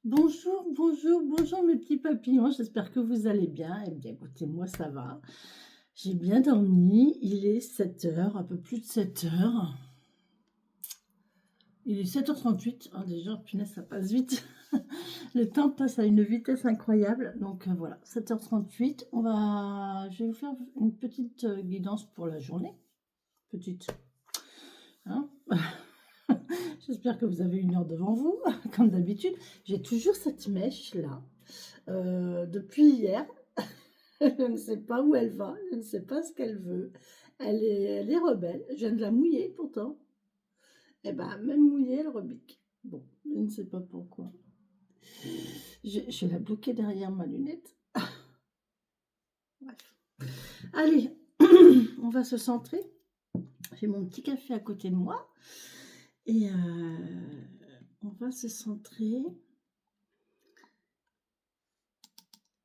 Bonjour, bonjour, bonjour mes petits papillons, j'espère que vous allez bien. Eh bien, écoutez, moi ça va. J'ai bien dormi, il est 7 heures, un peu plus de 7 heures. Il est 7h38, hein, déjà, punaise, ça passe vite. Le temps passe à une vitesse incroyable. Donc voilà, 7h38, je vais vous faire une petite guidance pour la journée. Petite, hein. J'espère que vous avez une heure devant vous, comme d'habitude. J'ai toujours cette mèche là, depuis hier. Je ne sais pas où elle va, je ne sais pas ce qu'elle veut. Elle est rebelle. Je viens de la mouiller pourtant. Eh ben, même mouillée, elle rebique. Bon, je ne sais pas pourquoi. Je vais la bloquer derrière ma lunette. Bref. Allez, on va se centrer. J'ai mon petit café à côté de moi. Et on va se centrer.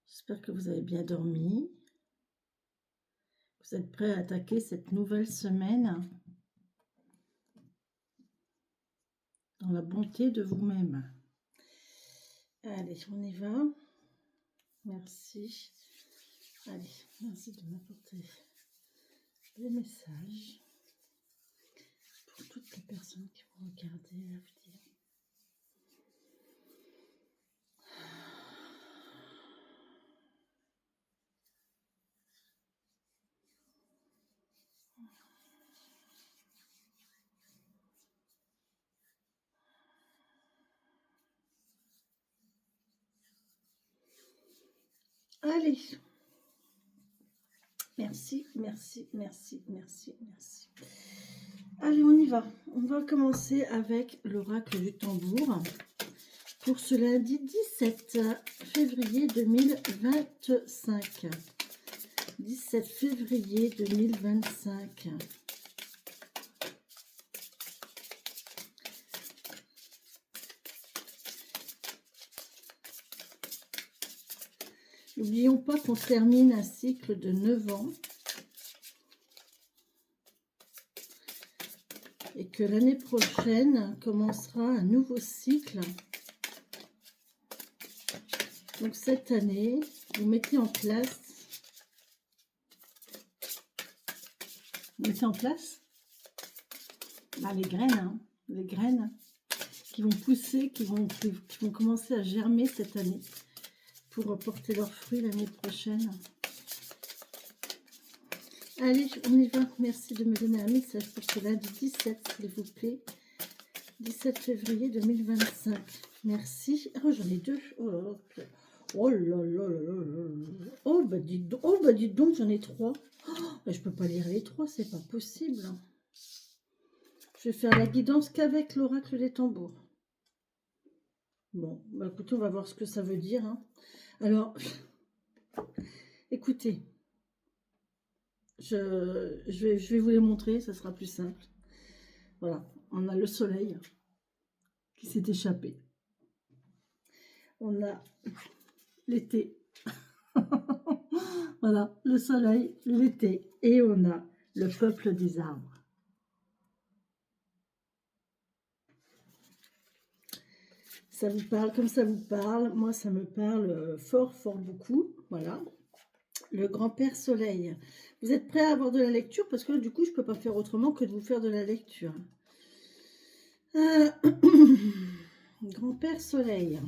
J'espère que vous avez bien dormi. Vous êtes prêts à attaquer cette nouvelle semaine dans la bonté de vous-même. Allez, on y va. Merci. Allez, merci de m'apporter des messages pour toutes les personnes qui vont regarder la vidéo. Allez, merci, merci, merci, merci, merci. Allez, on y va. On va commencer avec l'oracle du tambour pour ce lundi 17 février 2025. 17 février 2025. N'oublions pas qu'on termine un cycle de 9 ans et que l'année prochaine commencera un nouveau cycle. Donc cette année, vous mettez en place les graines, hein, les graines qui vont pousser, qui vont commencer à germer cette année pour porter leurs fruits l'année prochaine. Allez, on y va. Merci de me donner un message pour ce lundi 17, s'il vous plaît. 17 février 2025. Merci. Oh, j'en ai deux. Oh là là. Oh là là là là là. Oh, bah dites donc, j'en ai trois. Oh, bah, je peux pas lire les trois, c'est pas possible. Je vais faire la guidance qu'avec l'oracle des tambours. Bon, bah écoutez, on va voir ce que ça veut dire. Hein. Alors, écoutez, je vais vous les montrer, ça sera plus simple. Voilà, on a le soleil qui s'est échappé. On a l'été. Voilà, le soleil, l'été. Et on a le peuple des arbres. Ça vous parle comme ça vous parle. Moi, ça me parle fort, fort beaucoup. Voilà. Le grand-père soleil. Vous êtes prêts à avoir de la lecture? Parce que du coup, je ne peux pas faire autrement que de vous faire de la lecture. Grand-père soleil.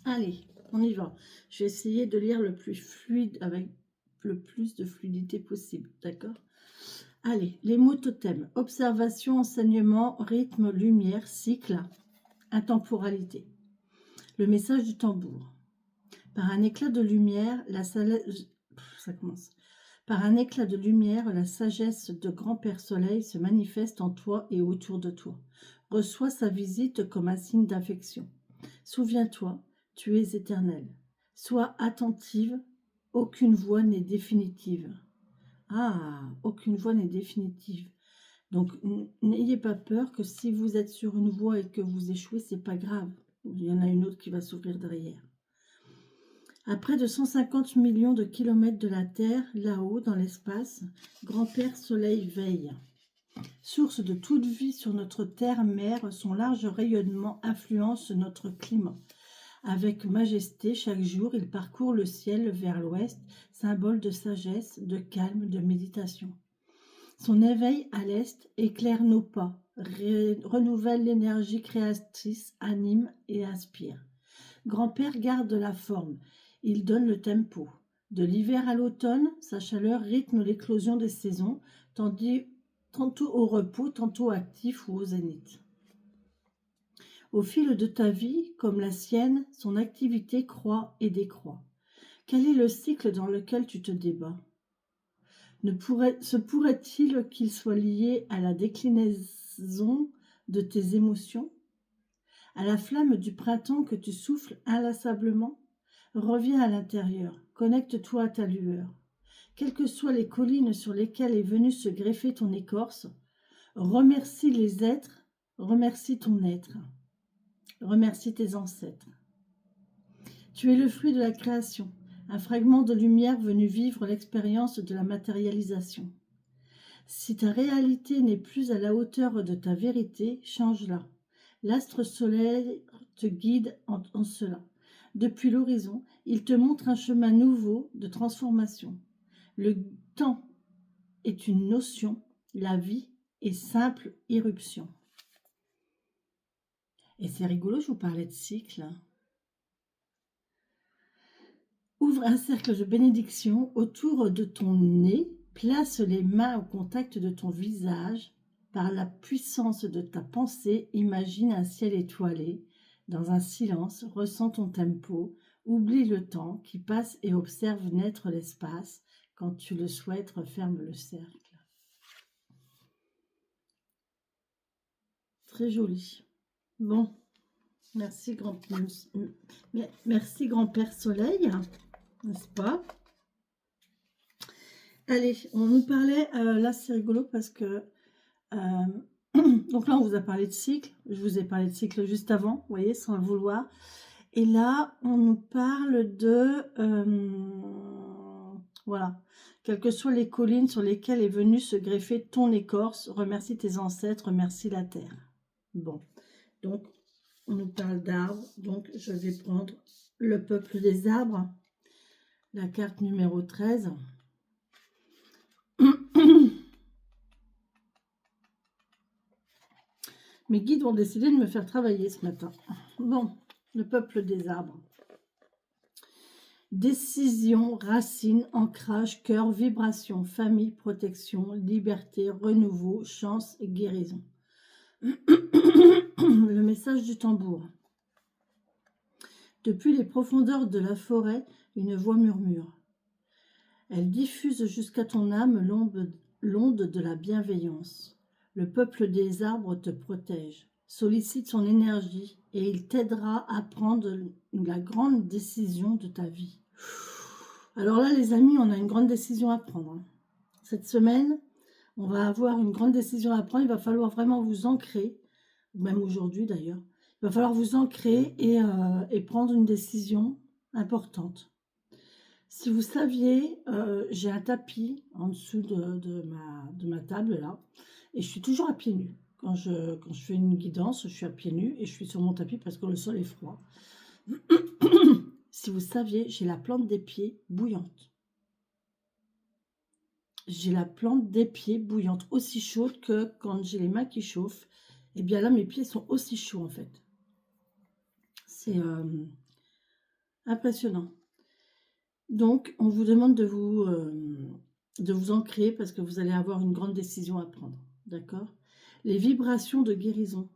Allez, on y va. Je vais essayer de lire le plus fluide, avec le plus de fluidité possible. D'accord? Allez, les mots totems. Observation, enseignement, rythme, lumière, cycle, intemporalité. Le message du tambour. Par un éclat de lumière, Par un éclat de lumière, la sagesse de grand-père soleil se manifeste en toi et autour de toi. Reçois sa visite comme un signe d'affection. Souviens-toi, tu es éternel. Sois attentive, aucune voix n'est définitive. Ah, aucune voix n'est définitive. Donc, n'ayez pas peur que si vous êtes sur une voie et que vous échouez, c'est pas grave. Il y en a une autre qui va s'ouvrir derrière. À près de 150 millions de kilomètres de la Terre, là-haut, dans l'espace, grand-père Soleil veille. Source de toute vie sur notre terre-mère, son large rayonnement influence notre climat. Avec majesté, chaque jour, il parcourt le ciel vers l'ouest, symbole de sagesse, de calme, de méditation. Son éveil à l'est éclaire nos pas, renouvelle l'énergie créatrice, anime et inspire. Grand-père garde la forme, il donne le tempo. De l'hiver à l'automne, sa chaleur rythme l'éclosion des saisons, tantôt au repos, tantôt actif ou au zénith. Au fil de ta vie, comme la sienne, son activité croît et décroît. Quel est le cycle dans lequel tu te débats ? Se pourrait-il qu'il soit lié à la déclinaison de tes émotions ? À la flamme du printemps que tu souffles inlassablement ? Reviens à l'intérieur, connecte-toi à ta lueur. Quelles que soient les collines sur lesquelles est venue se greffer ton écorce, remercie les êtres, remercie ton être, remercie tes ancêtres. Tu es le fruit de la création, un fragment de lumière venu vivre l'expérience de la matérialisation. Si ta réalité n'est plus à la hauteur de ta vérité, change-la. L'astre soleil te guide en cela. Depuis l'horizon, il te montre un chemin nouveau de transformation. Le temps est une notion, la vie est simple irruption. Et c'est rigolo, je vous parlais de cycle. Ouvre un cercle de bénédiction autour de ton nez, place les mains au contact de ton visage. Par la puissance de ta pensée, imagine un ciel étoilé. Dans un silence, ressens ton tempo, oublie le temps qui passe et observe naître l'espace. Quand tu le souhaites, referme le cercle. Très joli. Bon, merci grand-père Soleil, n'est-ce pas? Allez, on nous parlait, là c'est rigolo parce que, donc là on vous a parlé de cycle, je vous ai parlé de cycle juste avant, vous voyez, sans le vouloir. Et là, on nous parle de, voilà, quelles que soient les collines sur lesquelles est venu se greffer ton écorce, remercie tes ancêtres, remercie la terre. Bon, donc on nous parle d'arbres, donc je vais prendre le peuple des arbres, la carte numéro 13. Mes guides ont décidé de me faire travailler ce matin. Bon, le peuple des arbres. Décision, racine, ancrage, cœur, vibration, famille, protection, liberté, renouveau, chance et guérison. Le message du tambour. Depuis les profondeurs de la forêt, une voix murmure. Elle diffuse jusqu'à ton âme l'onde de la bienveillance. Le peuple des arbres te protège, sollicite son énergie et il t'aidera à prendre la grande décision de ta vie. Alors là, les amis, on a une grande décision à prendre. Cette semaine, on va avoir une grande décision à prendre. Il va falloir vraiment vous ancrer, même aujourd'hui d'ailleurs. Il va falloir vous ancrer et prendre une décision importante. Si vous saviez, j'ai un tapis en dessous de ma table là, et je suis toujours à pieds nus. Quand je fais une guidance, je suis à pieds nus et je suis sur mon tapis parce que le sol est froid. Si vous saviez, j'ai la plante des pieds bouillante. J'ai la plante des pieds bouillante, aussi chaude que quand j'ai les mains qui chauffent. Et bien là, mes pieds sont aussi chauds en fait. C'est impressionnant. Donc, on vous demande de vous ancrer parce que vous allez avoir une grande décision à prendre. D'accord ? Les vibrations de guérison.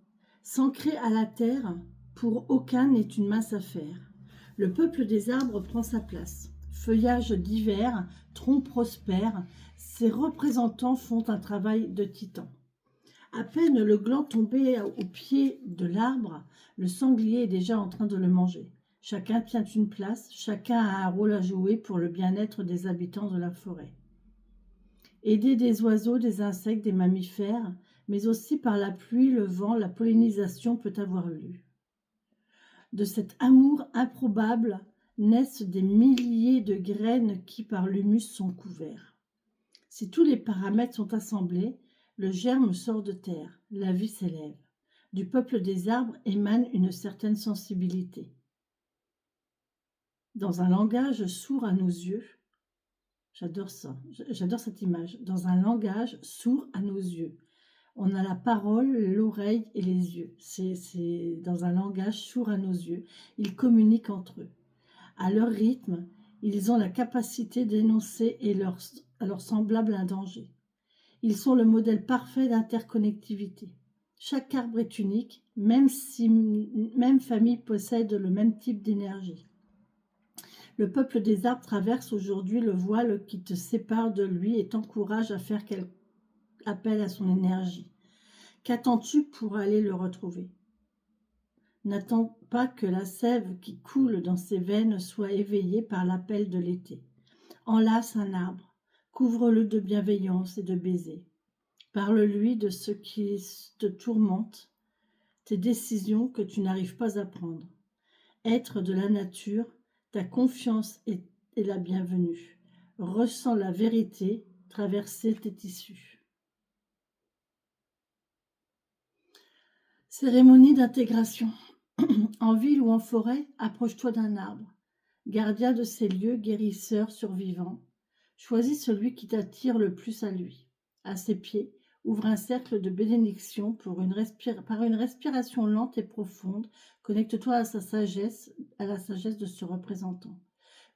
S'ancrer à la terre, pour aucun n'est une mince affaire. Le peuple des arbres prend sa place. Feuillage divers, tronc prospère, ses représentants font un travail de titan. À peine le gland tombé au pied de l'arbre, le sanglier est déjà en train de le manger. Chacun tient une place, chacun a un rôle à jouer pour le bien-être des habitants de la forêt. Aider des oiseaux, des insectes, des mammifères, mais aussi par la pluie, le vent, la pollinisation peut avoir lieu. De cet amour improbable naissent des milliers de graines qui par l'humus sont couverts. Si tous les paramètres sont assemblés, le germe sort de terre, la vie s'élève. Du peuple des arbres émane une certaine sensibilité. Dans un langage sourd à nos yeux, j'adore ça, j'adore cette image, dans un langage sourd à nos yeux. On a la parole, l'oreille et les yeux. C'est dans un langage sourd à nos yeux. Ils communiquent entre eux. À leur rythme, ils ont la capacité d'énoncer à leurs semblables un danger. Ils sont le modèle parfait d'interconnectivité. Chaque arbre est unique, même si même famille possède le même type d'énergie. Le peuple des arbres traverse aujourd'hui le voile qui te sépare de lui et t'encourage à faire appel à son énergie. Qu'attends-tu pour aller le retrouver? N'attends pas que la sève qui coule dans ses veines soit éveillée par l'appel de l'été. Enlace un arbre, couvre-le de bienveillance et de baisers. Parle-lui de ce qui te tourmente, tes décisions que tu n'arrives pas à prendre. Être de la nature, ta confiance est la bienvenue. Ressens la vérité traverser tes tissus. Cérémonie d'intégration. En ville ou en forêt, approche-toi d'un arbre. Gardien de ces lieux, guérisseur, survivant, choisis celui qui t'attire le plus à lui. À ses pieds, ouvre un cercle de bénédiction par une respiration lente et profonde. Connecte-toi à à la sagesse de ce représentant.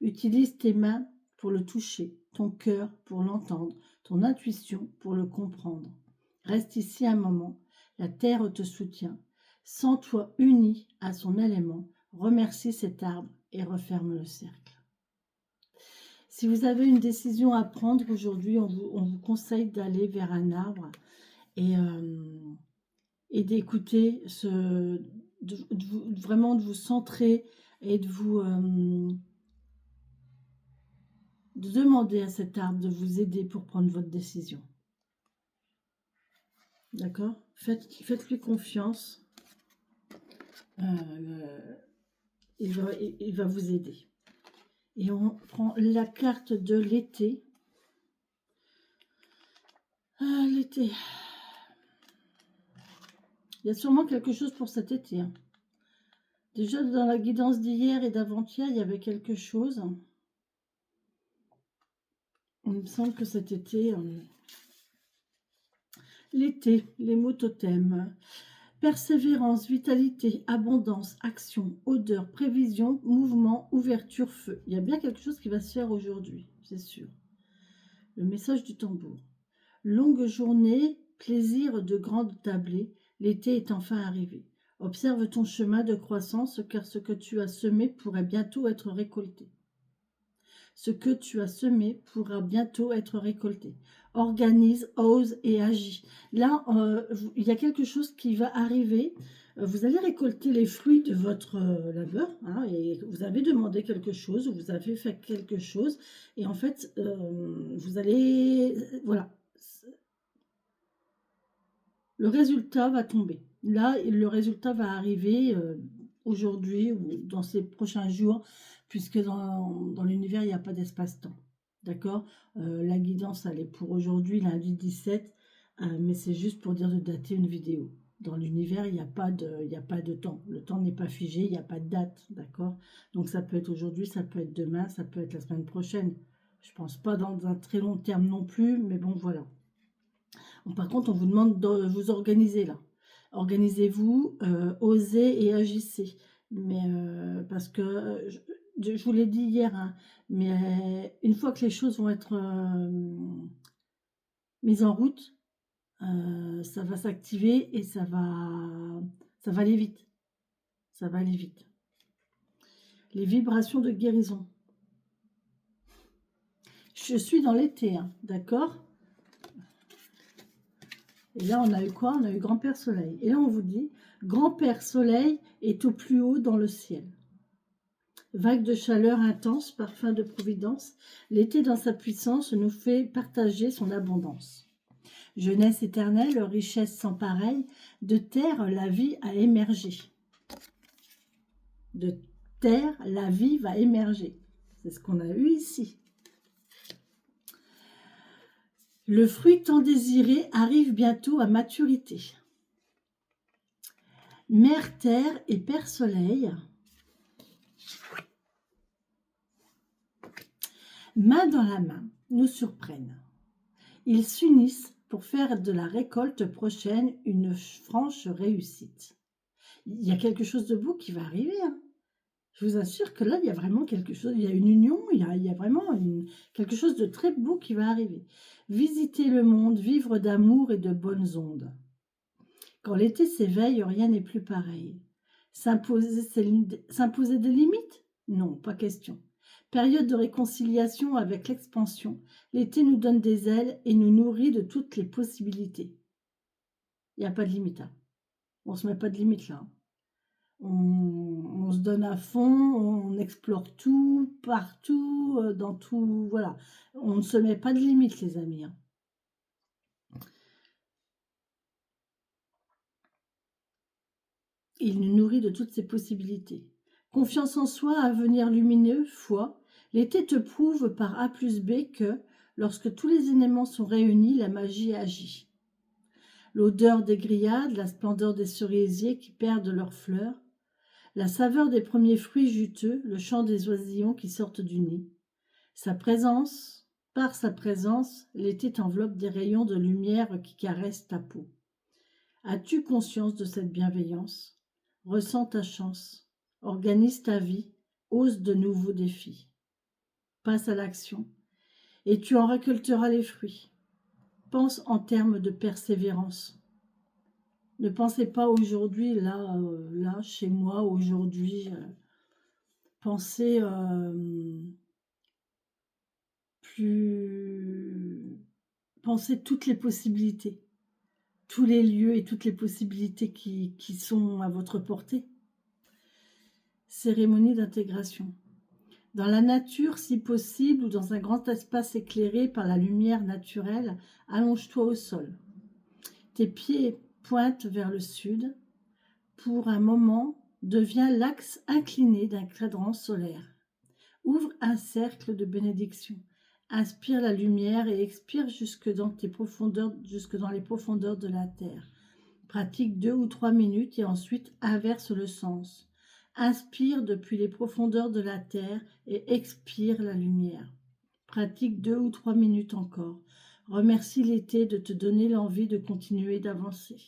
Utilise tes mains pour le toucher, ton cœur pour l'entendre, ton intuition pour le comprendre. Reste ici un moment, la terre te soutient. Sens-toi uni à son élément, remercie cet arbre et referme le cercle. Si vous avez une décision à prendre aujourd'hui, on vous conseille d'aller vers un arbre et d'écouter, vraiment de vous centrer et de demander à cet arbre de vous aider pour prendre votre décision. D'accord ? Faites-lui confiance. Il va vous aider. Et on prend la carte de l'été. L'été. Il y a sûrement quelque chose pour cet été. Hein. Déjà, dans la guidance d'hier et d'avant-hier, il y avait quelque chose. Il me semble que cet été... l'été, les mots totems. Persévérance, vitalité, abondance, action, odeur, prévision, mouvement, ouverture, feu. Il y a bien quelque chose qui va se faire aujourd'hui, c'est sûr. Le message du tambour. Longue journée, plaisir de grande tablée, l'été est enfin arrivé. Observe ton chemin de croissance, car ce que tu as semé pourrait bientôt être récolté. Ce que tu as semé pourra bientôt être récolté. Organise, ose et agis. Là, il y a quelque chose qui va arriver. Vous allez récolter les fruits de votre labeur. Hein, et vous avez demandé quelque chose, vous avez fait quelque chose. Et en fait, vous allez... Voilà. Le résultat va tomber. Là, le résultat va arriver aujourd'hui ou dans ces prochains jours, puisque dans l'univers, il n'y a pas d'espace-temps. D'accord? La guidance, elle est pour aujourd'hui, lundi 17, mais c'est juste pour dire de dater une vidéo. Dans l'univers, il n'y a pas de temps. Le temps n'est pas figé, il n'y a pas de date. D'accord? Donc ça peut être aujourd'hui, ça peut être demain, ça peut être la semaine prochaine. Je ne pense pas dans un très long terme non plus, mais bon, voilà. Par contre, on vous demande de vous organiser là. Organisez-vous, osez et agissez. Mais parce que je vous l'ai dit hier, hein, mais une fois que les choses vont être mises en route, ça va s'activer et ça va aller vite. Ça va aller vite. Les vibrations de guérison. Je suis dans l'été, hein, d'accord ? Et là, on a eu quoi? On a eu Grand-Père Soleil. Et là, on vous dit, Grand-Père Soleil est au plus haut dans le ciel. Vague de chaleur intense, parfum de providence, l'été dans sa puissance nous fait partager son abondance. Jeunesse éternelle, richesse sans pareille, de terre la vie a émergé. De terre, la vie va émerger. C'est ce qu'on a eu ici. Le fruit tant désiré arrive bientôt à maturité. Mère Terre et Père Soleil, main dans la main, nous surprennent. Ils s'unissent pour faire de la récolte prochaine une franche réussite. Il y a quelque chose de beau qui va arriver, hein. Je vous assure que là, il y a vraiment quelque chose, il y a une union, il y a vraiment quelque chose de très beau qui va arriver. Visiter le monde, vivre d'amour et de bonnes ondes. Quand l'été s'éveille, rien n'est plus pareil. S'imposer des limites? Non, pas question. Période de réconciliation avec l'expansion, l'été nous donne des ailes et nous nourrit de toutes les possibilités. Il n'y a pas de limite, hein. On ne se met pas de limite là, hein. On se donne à fond, on explore tout, partout, dans tout, voilà. On ne se met pas de limite, les amis, hein. Il nous nourrit de toutes ses possibilités. Confiance en soi, avenir lumineux, foi. L'été te prouve par A plus B que, lorsque tous les éléments sont réunis, la magie agit. L'odeur des grillades, la splendeur des cerisiers qui perdent leurs fleurs, la saveur des premiers fruits juteux, le chant des oisillons qui sortent du nid. Par sa présence, l'été t'enveloppe des rayons de lumière qui caressent ta peau. As-tu conscience de cette bienveillance? Ressens ta chance, organise ta vie, ose de nouveaux défis. Passe à l'action et tu en récolteras les fruits. Pense en termes de persévérance. Ne pensez pas aujourd'hui, là, chez moi, aujourd'hui. Pensez pensez toutes les possibilités, tous les lieux et toutes les possibilités qui sont à votre portée. Cérémonie d'intégration. Dans la nature, si possible, ou dans un grand espace éclairé par la lumière naturelle, allonge-toi au sol. Tes pieds pointent vers le sud. Pour un moment, deviens l'axe incliné d'un cadran solaire. Ouvre un cercle de bénédiction. Inspire la lumière et expire jusque dans les profondeurs de la terre. Pratique 2 ou 3 minutes et ensuite inverse le sens. Inspire depuis les profondeurs de la terre et expire la lumière. Pratique 2 ou 3 minutes encore. Remercie l'été de te donner l'envie de continuer d'avancer.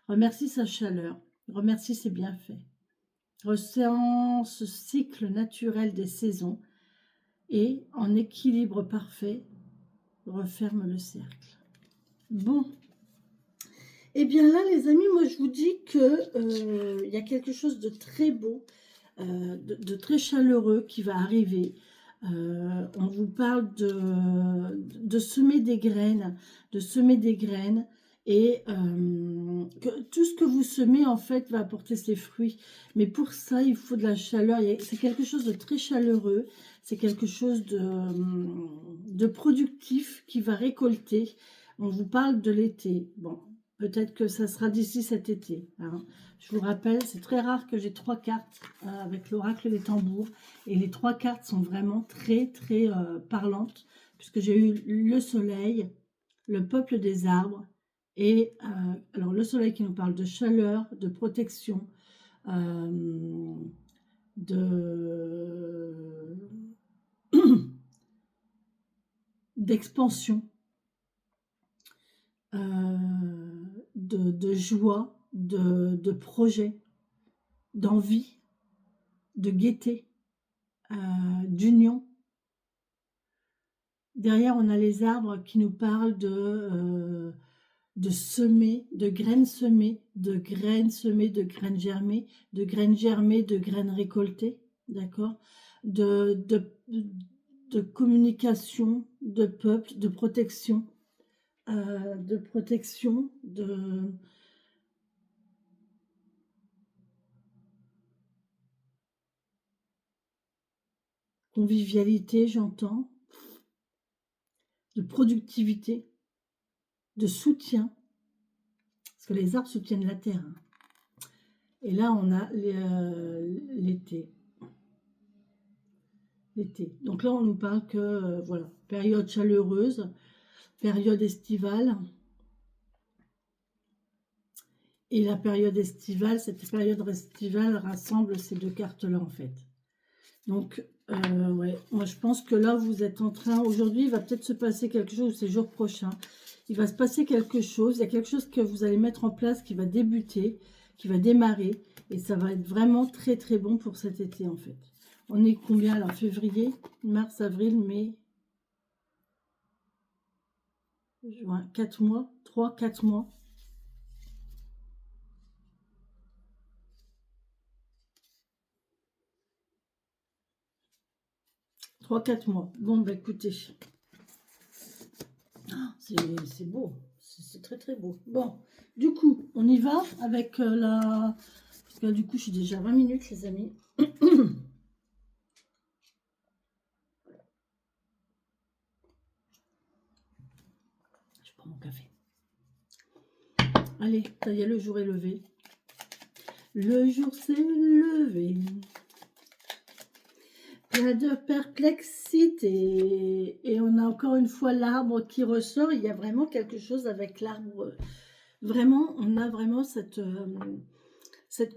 Remercie sa chaleur. Remercie ses bienfaits. Ressens ce cycle naturel des saisons et, en équilibre parfait, referme le cercle. Bon. Eh bien là, les amis, moi je vous dis que y a quelque chose de très beau, de très chaleureux qui va arriver. On vous parle de semer des graines, et que tout ce que vous semez en fait va apporter ses fruits. Mais pour ça, il faut de la chaleur. C'est quelque chose de très chaleureux, c'est quelque chose de productif qui va récolter. On vous parle de l'été. Bon. Peut-être que ça sera d'ici cet été, hein. Je vous rappelle, c'est très rare que j'ai 3 cartes avec l'oracle des tambours. Et les 3 cartes sont vraiment très, très parlantes. Puisque j'ai eu le soleil, le peuple des arbres. Et alors le soleil qui nous parle de chaleur, de protection, d'expansion. De joie, de projet, d'envie, de gaieté, d'union. Derrière, on a les arbres qui nous parlent de semer, de graines semées, de graines semées, de graines germées, de graines germées, de graines récoltées, d'accord, de communication, de peuple, de protection, de convivialité, j'entends, de productivité, de soutien, parce que les arbres soutiennent la terre, hein. Et là, on a l'été. Donc là, on nous parle que, voilà, période chaleureuse, période estivale. Et la période estivale, cette période estivale rassemble ces deux cartes-là, en fait. Donc, ouais, moi je pense que là, vous êtes en train... Aujourd'hui, il va peut-être se passer quelque chose, ces jours prochains. Il va se passer quelque chose. Il y a quelque chose que vous allez mettre en place qui va débuter, qui va démarrer. Et ça va être vraiment très, très bon pour cet été, en fait. On est combien, là? Février, mars, avril, mai, juin, 4 mois, 3, 4 mois. 3, 4 mois. Bon, bah écoutez, c'est beau. C'est très très beau. Bon, du coup, on y va avec la... Parce que là, du coup, je suis déjà à 20 minutes, les amis. Je prends mon café. Allez, ça y est, le jour est levé. Le jour s'est levé. Plein de perplexité. Et on a encore une fois l'arbre qui ressort. Il y a vraiment quelque chose avec l'arbre. Vraiment, on a vraiment cette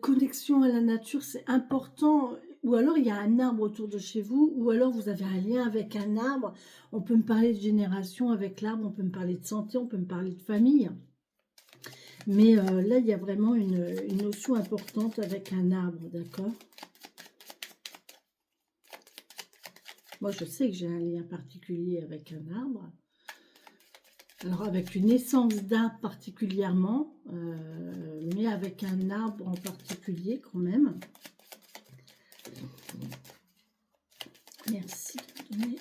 connexion à la nature. C'est important. Ou alors, il y a un arbre autour de chez vous. Ou alors, vous avez un lien avec un arbre. On peut me parler de génération avec l'arbre. On peut me parler de santé. On peut me parler de famille. Mais là, il y a vraiment une notion importante avec un arbre, d'accord? Moi, je sais que j'ai un lien particulier avec un arbre. Alors, avec une essence d'arbre particulièrement, mais avec un arbre en particulier quand même. Merci de donner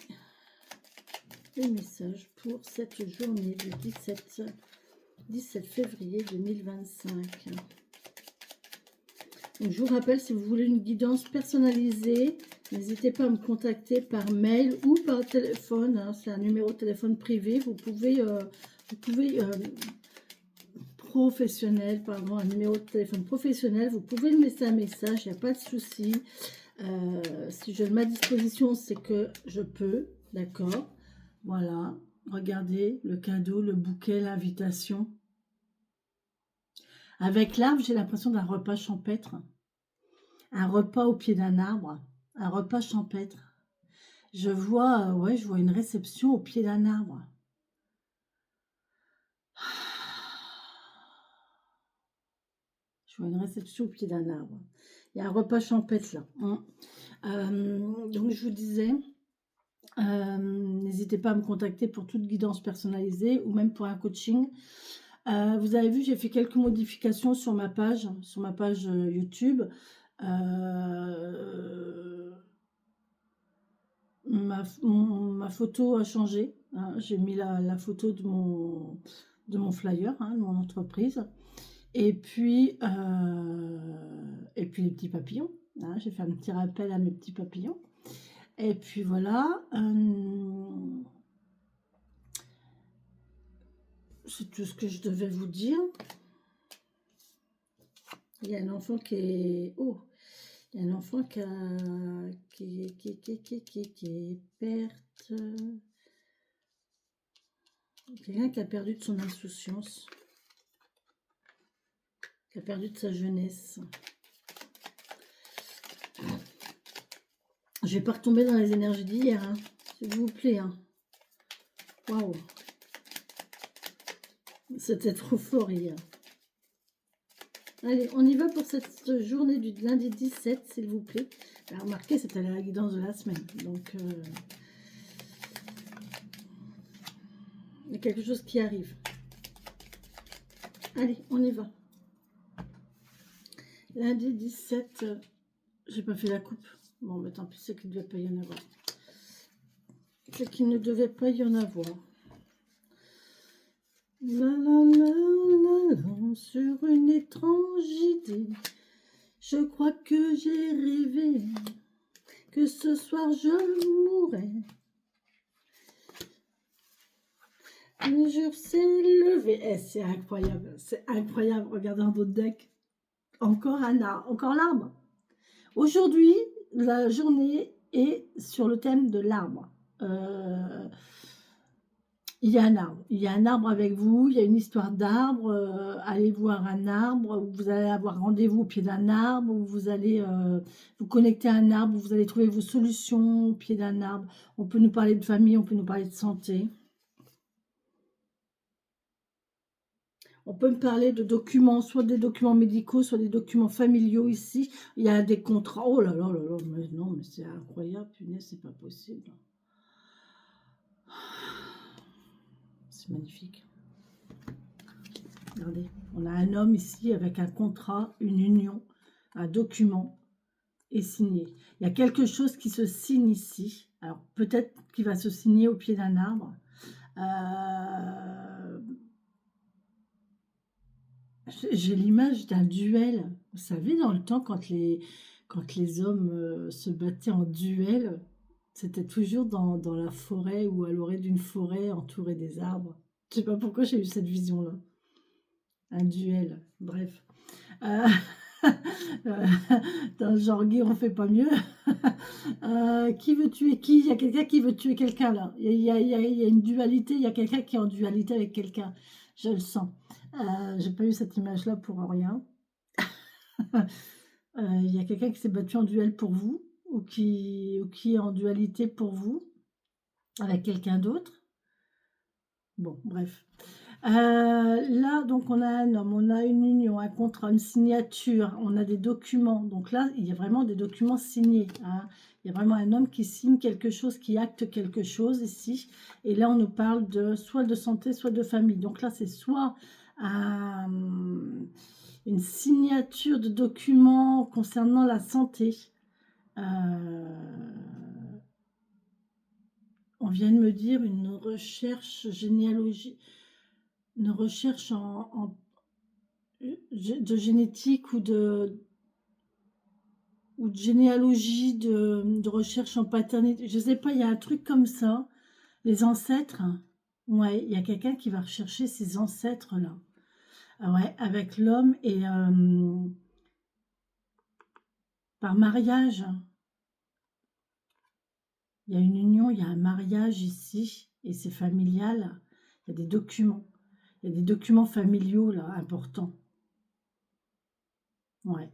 le message pour cette journée du 17 février 2025. Donc, je vous rappelle, si vous voulez une guidance personnalisée, n'hésitez pas à me contacter par mail ou par téléphone. Hein, c'est un numéro de téléphone privé. Vous pouvez professionnel, pardon, un numéro de téléphone professionnel. Vous pouvez me laisser un message, il n'y a pas de souci. Si je le mets à disposition, c'est que je peux, d'accord? Voilà, regardez le cadeau, le bouquet, l'invitation. Avec l'arbre, j'ai l'impression d'un repas champêtre. Un repas au pied d'un arbre, un repas champêtre. Je vois, ouais, je vois une réception au pied d'un arbre. Je vois une réception au pied d'un arbre. Il y a un repas champêtre là. Donc je vous disais, n'hésitez pas à me contacter pour toute guidance personnalisée ou même pour un coaching. Vous avez vu, j'ai fait quelques modifications sur ma page YouTube. Ma photo a changé. Hein. J'ai mis la photo de mon flyer, hein, de mon entreprise. Et puis les petits papillons. Hein. J'ai fait un petit rappel à mes petits papillons. Et puis voilà. C'est tout ce que je devais vous dire. Il y a un enfant qui est... Oh, il y a un enfant qui est perte. Quelqu'un qui a perdu de son insouciance. Qui a perdu de sa jeunesse. Je vais pas retomber dans les énergies d'hier, hein, s'il vous plaît. Hein. Waouh. C'était trop fort hier. Allez, on y va pour cette journée du lundi 17, s'il vous plaît. Alors, remarquez, c'était la guidance de la semaine. Donc, il y a quelque chose qui arrive. Allez, on y va. Lundi 17, j'ai pas fait la coupe. Bon, mais tant pis, c'est qu'il ne devait pas y en avoir. C'est qu'il ne devait pas y en avoir. La la la la la, sur une étrange idée, je crois que j'ai rêvé que ce soir je mourrais. Le jour s'est levé. Eh, c'est incroyable, c'est incroyable. Regardez un autre deck. Encore un arbre, encore l'arbre. Aujourd'hui, la journée est sur le thème de l'arbre. Il y a un arbre. Il y a un arbre avec vous. Il y a une histoire d'arbre. Allez voir un arbre. Vous allez avoir rendez-vous au pied d'un arbre. Vous allez vous connecter à un arbre. Vous allez trouver vos solutions au pied d'un arbre. On peut nous parler de famille. On peut nous parler de santé. On peut me parler de documents, soit des documents médicaux, soit des documents familiaux ici. Il y a des contrats. Oh là là là là, mais non, mais c'est incroyable, punaise, c'est pas possible. C'est magnifique. Regardez, on a un homme ici avec un contrat, une union, un document et signé. Il y a quelque chose qui se signe ici. Alors peut-être qu'il va se signer au pied d'un arbre. J'ai l'image d'un duel. Vous savez, dans le temps, quand les hommes se battaient en duel, c'était toujours dans la forêt ou à l'orée d'une forêt entourée des arbres. Je sais pas pourquoi j'ai eu cette vision-là. Un duel, bref. Euh, dans le genre gay, on fait pas mieux. Qui veut tuer qui? Il y a quelqu'un qui veut tuer quelqu'un là. Il y a une dualité, il y a quelqu'un qui est en dualité avec quelqu'un. Je le sens. J'ai pas eu cette image-là pour rien. Il y a quelqu'un qui s'est battu en duel pour vous, ou qui est en dualité pour vous, avec quelqu'un d'autre. Bon, bref. Là, donc, on a un homme, on a une union, un contrat, une signature, on a des documents. Donc là, il y a vraiment des documents signés, hein. Il y a vraiment un homme qui signe quelque chose, qui acte quelque chose ici. Et là, on nous parle de soit de santé, soit de famille. Donc là, c'est soit une signature de documents concernant la santé. On vient de me dire une recherche généalogie, une recherche de génétique ou de généalogie, de recherche en paternité. Je sais pas, il y a un truc comme ça. Les ancêtres, ouais, il y a quelqu'un qui va rechercher ses ancêtres là. Ah ouais, avec l'homme et par mariage. Il y a une union, il y a un mariage ici et c'est familial. Il y a des documents. Il y a des documents familiaux là, importants. Ouais,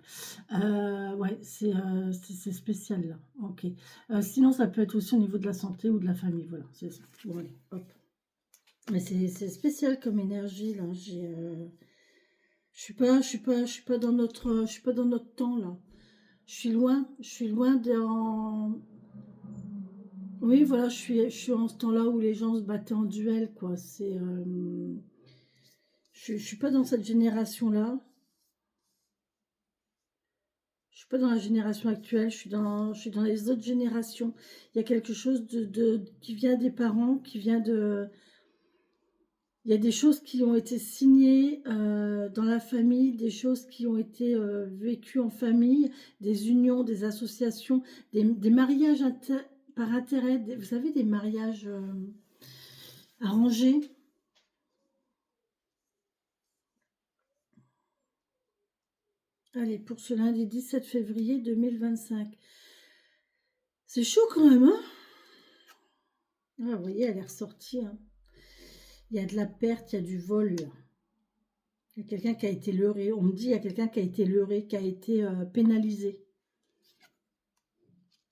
ouais, c'est spécial là. Ok. Sinon, ça peut être aussi au niveau de la santé ou de la famille. Voilà, c'est ça. Bon, allez, hop. Mais c'est spécial comme énergie là. Je suis pas dans notre temps là. Je suis loin Oui, voilà, je suis en ce temps-là où les gens se battaient en duel, quoi. Je suis pas dans cette génération-là. Je suis pas dans la génération actuelle. Je suis dans les autres générations. Il y a quelque chose qui vient des parents, qui vient de. Il y a des choses qui ont été signées dans la famille, des choses qui ont été vécues en famille, des unions, des associations, des mariages par intérêt. Vous savez, des mariages arrangés. Allez, pour ce lundi 17 février 2025. C'est chaud quand même, hein? Ah, vous voyez, elle est ressortie, hein. Il y a de la perte, il y a du vol. Il y a quelqu'un qui a été leurré. On me dit il y a quelqu'un qui a été leurré, qui a été pénalisé.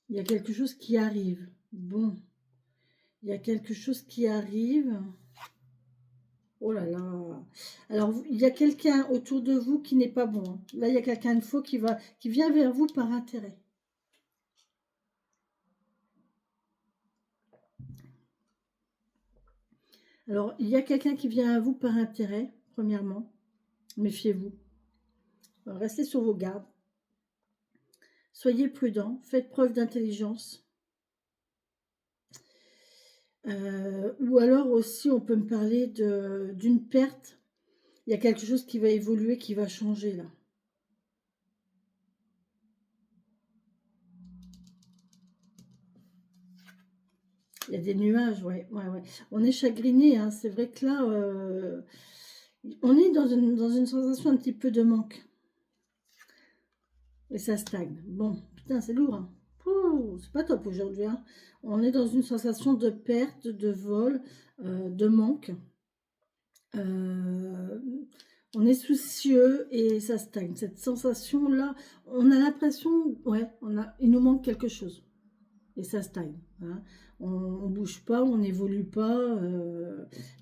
Il y a quelque chose qui arrive. Bon, il y a quelque chose qui arrive. Oh là là. Alors, il y a quelqu'un autour de vous qui n'est pas bon, hein. Là, il y a quelqu'un de faux qui vient vers vous par intérêt. Alors, il y a quelqu'un qui vient à vous par intérêt, premièrement. Méfiez-vous. Restez sur vos gardes. Soyez prudents. Faites preuve d'intelligence. Ou alors aussi, on peut me parler d'une perte. Il y a quelque chose qui va évoluer, qui va changer là. Il y a des nuages, ouais, ouais, ouais. On est chagriné, hein. C'est vrai que là, on est dans une sensation un petit peu de manque. Et ça stagne. Bon, putain, c'est lourd, hein. C'est pas top aujourd'hui, hein. On est dans une sensation de perte, de vol, de manque. Euh, on est soucieux et ça stagne. Cette sensation-là, on a l'impression, ouais, il nous manque quelque chose. Et ça stagne, hein. On bouge pas, on n'évolue pas.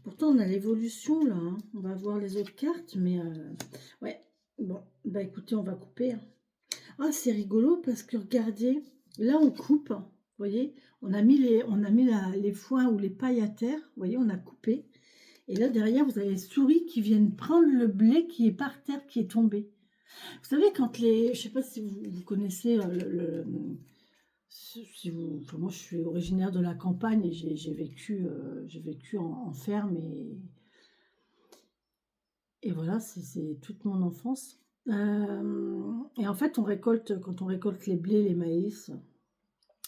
Pourtant, on a l'évolution là, hein. On va voir les autres cartes, mais ouais. Bon, bah écoutez, on va couper, hein. Ah, c'est rigolo parce que regardez, là on coupe, hein. Vous voyez, les foins ou les pailles à terre. Vous voyez, on a coupé. Et là derrière, vous avez les souris qui viennent prendre le blé qui est par terre, qui est tombé. Vous savez, je sais pas si vous connaissez si vous, enfin, moi je suis originaire de la campagne et j'ai vécu en ferme et voilà, c'est toute mon enfance. Et en fait, quand on récolte les blés, les maïs,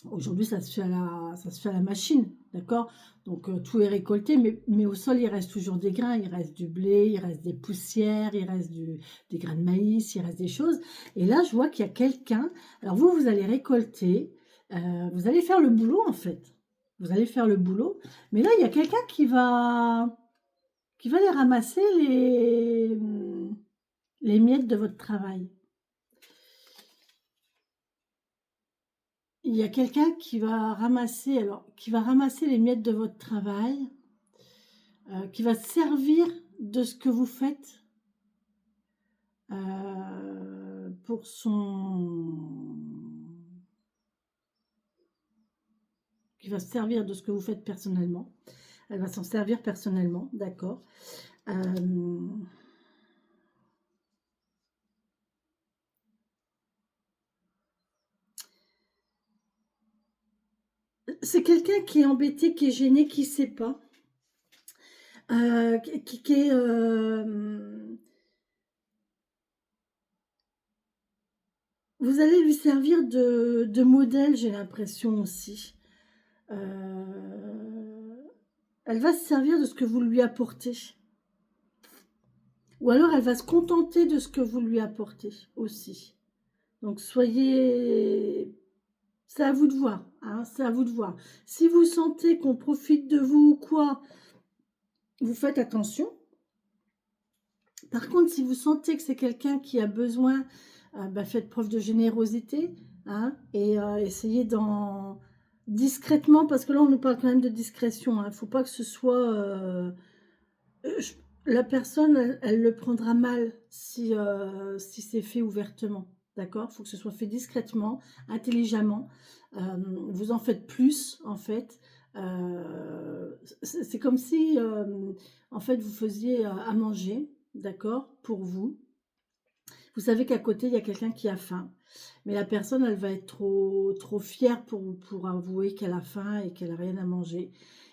aujourd'hui ça se fait à la machine, d'accord? Donc tout est récolté, mais au sol il reste toujours des grains, il reste du blé, il reste des poussières, il reste des grains de maïs, il reste des choses. Et là, je vois qu'il y a quelqu'un. Alors vous allez récolter, vous allez faire le boulot en fait. Vous allez faire le boulot, mais là il y a quelqu'un qui va les ramasser les miettes de votre travail. Il y a quelqu'un qui va ramasser, les miettes de votre travail, qui va se servir de ce que vous faites pour qui va se servir de ce que vous faites personnellement. Elle va s'en servir personnellement, d'accord. C'est quelqu'un qui est embêté, qui est gêné, qui ne sait pas. Qui est... vous allez lui servir de modèle, j'ai l'impression aussi. Elle va se servir de ce que vous lui apportez. Ou alors elle va se contenter de ce que vous lui apportez aussi. Donc soyez... C'est à vous de voir, hein, c'est à vous de voir. Si vous sentez qu'on profite de vous ou quoi, vous faites attention. Par contre, si vous sentez que c'est quelqu'un qui a besoin, faites preuve de générosité, hein, et essayez discrètement, parce que là on nous parle quand même de discrétion. Il ne faut pas que ce soit... la personne, elle le prendra mal si c'est fait ouvertement. D'accord? Il faut que ce soit fait discrètement, intelligemment. Vous en faites plus, en fait. C'est comme si, en fait, vous faisiez à manger, d'accord, pour vous. Vous savez qu'à côté, il y a quelqu'un qui a faim. Mais la personne, elle va être trop fière pour avouer qu'elle a faim et qu'elle n'a rien à manger.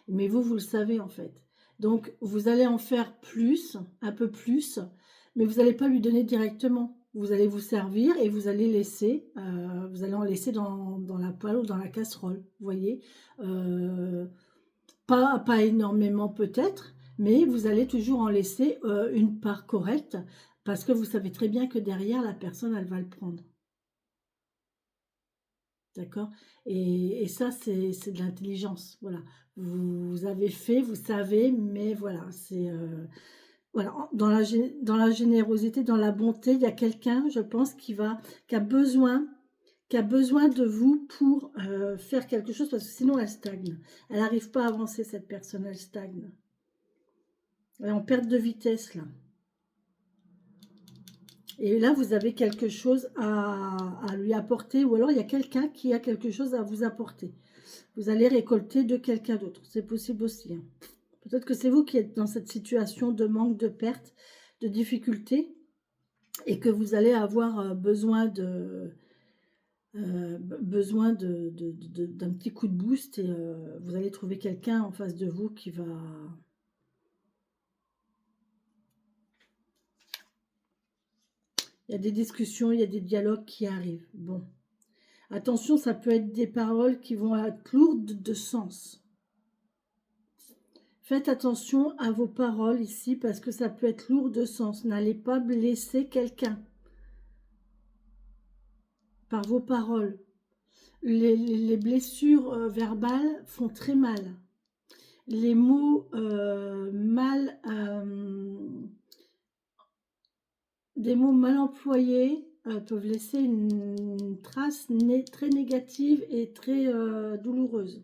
Mais vous le savez, en fait. Donc, vous allez en faire plus, un peu plus, mais vous n'allez pas lui donner directement. Vous allez vous servir et vous allez en laisser dans la poêle ou dans la casserole, vous voyez. Pas énormément peut-être, mais vous allez toujours en laisser une part correcte, parce que vous savez très bien que derrière, la personne, elle va le prendre. D'accord? Et ça, c'est de l'intelligence. Voilà. Vous avez fait, vous savez, mais voilà, c'est... voilà, dans la générosité, dans la bonté, il y a quelqu'un, je pense, qui a besoin de vous pour faire quelque chose, parce que sinon elle stagne. Elle n'arrive pas à avancer, cette personne, elle stagne. Elle est en perte de vitesse, là. Et là, vous avez quelque chose à lui apporter, ou alors il y a quelqu'un qui a quelque chose à vous apporter. Vous allez récolter de quelqu'un d'autre. C'est possible aussi, hein. Peut-être que c'est vous qui êtes dans cette situation de manque, de perte, de difficulté, et que vous allez avoir besoin d'un petit coup de boost, et vous allez trouver quelqu'un en face de vous qui va... Il y a des discussions, il y a des dialogues qui arrivent. Bon. Attention, ça peut être des paroles qui vont être lourdes de sens. Faites attention à vos paroles ici, parce que ça peut être lourd de sens. N'allez pas blesser quelqu'un par vos paroles. les blessures verbales font très mal. Les mots mal, des mots mal employés peuvent laisser une trace très négative et très douloureuse.